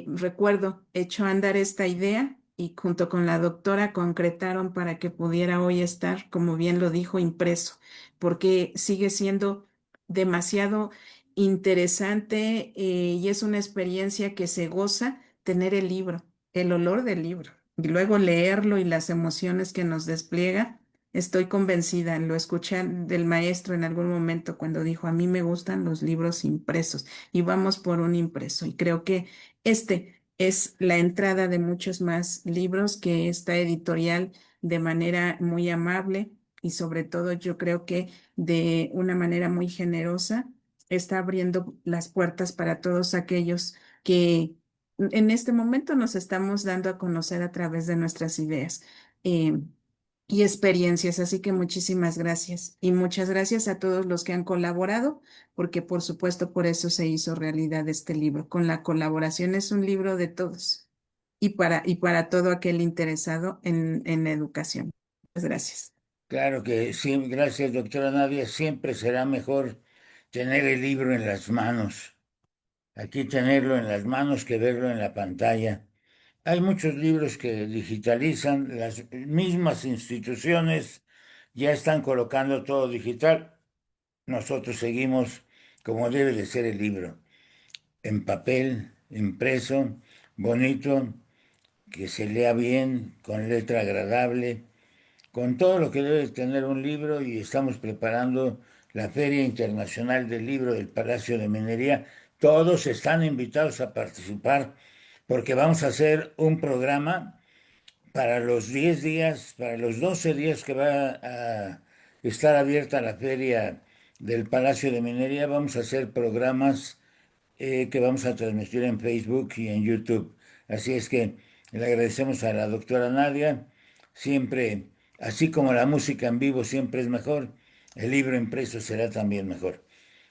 recuerdo, echó a andar esta idea y junto con la doctora concretaron para que pudiera hoy estar, como bien lo dijo, impreso, porque sigue siendo demasiado interesante y es una experiencia que se goza tener el libro, el olor del libro y luego leerlo y las emociones que nos despliega. Estoy convencida, lo escuché del maestro en algún momento cuando dijo, a mí me gustan los libros impresos y vamos por un impreso. Y creo que este es la entrada de muchos más libros que esta editorial de manera muy amable y sobre todo yo creo que de una manera muy generosa está abriendo las puertas para todos aquellos que en este momento nos estamos dando a conocer a través de nuestras ideas. Eh, y experiencias. Así que muchísimas gracias. Y muchas gracias a todos los que han colaborado, porque por supuesto por eso se hizo realidad este libro. Con la colaboración es un libro de todos y para todo aquel interesado en la educación. Muchas gracias. claro que sí, gracias doctora Nadia, siempre será mejor tener el libro en las manos, aquí tenerlo en las manos que verlo en la pantalla. Hay muchos libros que digitalizan, las mismas instituciones ya están colocando todo digital. Nosotros seguimos como debe de ser el libro, en papel, impreso, bonito, que se lea bien, con letra agradable, con todo lo que debe tener un libro, y estamos preparando la Feria Internacional del Libro del Palacio de Minería. Todos están invitados a participar porque vamos a hacer un programa para los 10 días, para los 12 días que va a estar abierta la Feria del Palacio de Minería. Vamos a hacer programas que vamos a transmitir en Facebook y en YouTube. Así es que le agradecemos a la doctora Nadia. Siempre, así como la música en vivo siempre es mejor, el libro impreso será también mejor.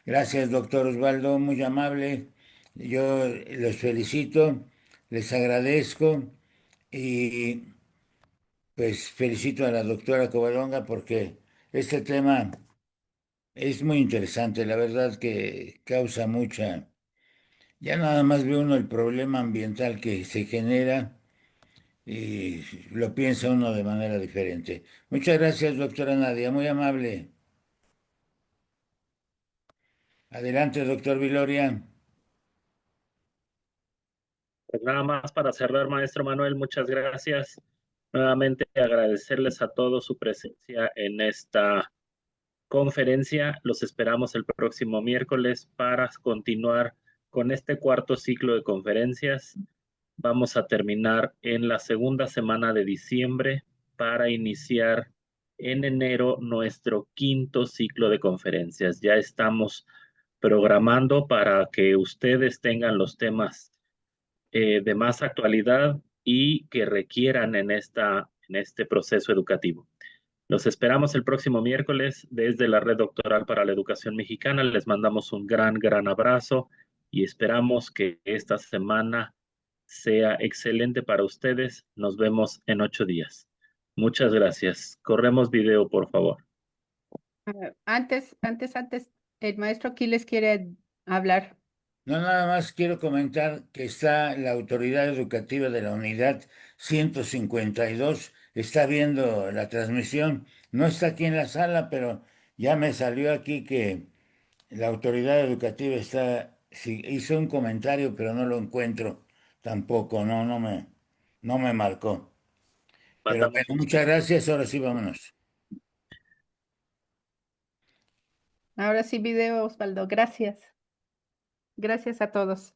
Gracias, doctor Osvaldo, muy amable. Yo los felicito, les agradezco y pues felicito a la doctora Covadonga porque este tema es muy interesante. La verdad que causa mucha. Ya nada más ve uno el problema ambiental que se genera y lo piensa uno de manera diferente. Muchas gracias, doctora Nadia, muy amable. Adelante, doctor Viloria. Pues nada más para cerrar, maestro Manuel, muchas gracias. Nuevamente agradecerles a todos su presencia en esta conferencia. Los esperamos el próximo miércoles para continuar con este cuarto ciclo de conferencias. Vamos a terminar en la segunda semana de diciembre para iniciar en enero nuestro quinto ciclo de conferencias. Ya estamos programando para que ustedes tengan los temas de más actualidad y que requieran en este proceso educativo. Los esperamos el próximo miércoles desde la Red Doctoral para la Educación Mexicana. Les mandamos un gran abrazo y esperamos que esta semana sea excelente para ustedes. Nos vemos en 8 días. Muchas gracias. Corremos video, por favor. Antes, el maestro aquí les quiere hablar. No, nada más quiero comentar que está la autoridad educativa de la unidad 152, está viendo la transmisión. No está aquí en la sala, pero ya me salió aquí que la autoridad educativa está, sí, hizo un comentario, pero no lo encuentro tampoco, no me marcó. Pero Mandamos bueno, un muchas saludo. gracias, ahora sí vámonos. Ahora sí, video, Osvaldo. Gracias. Gracias a todos.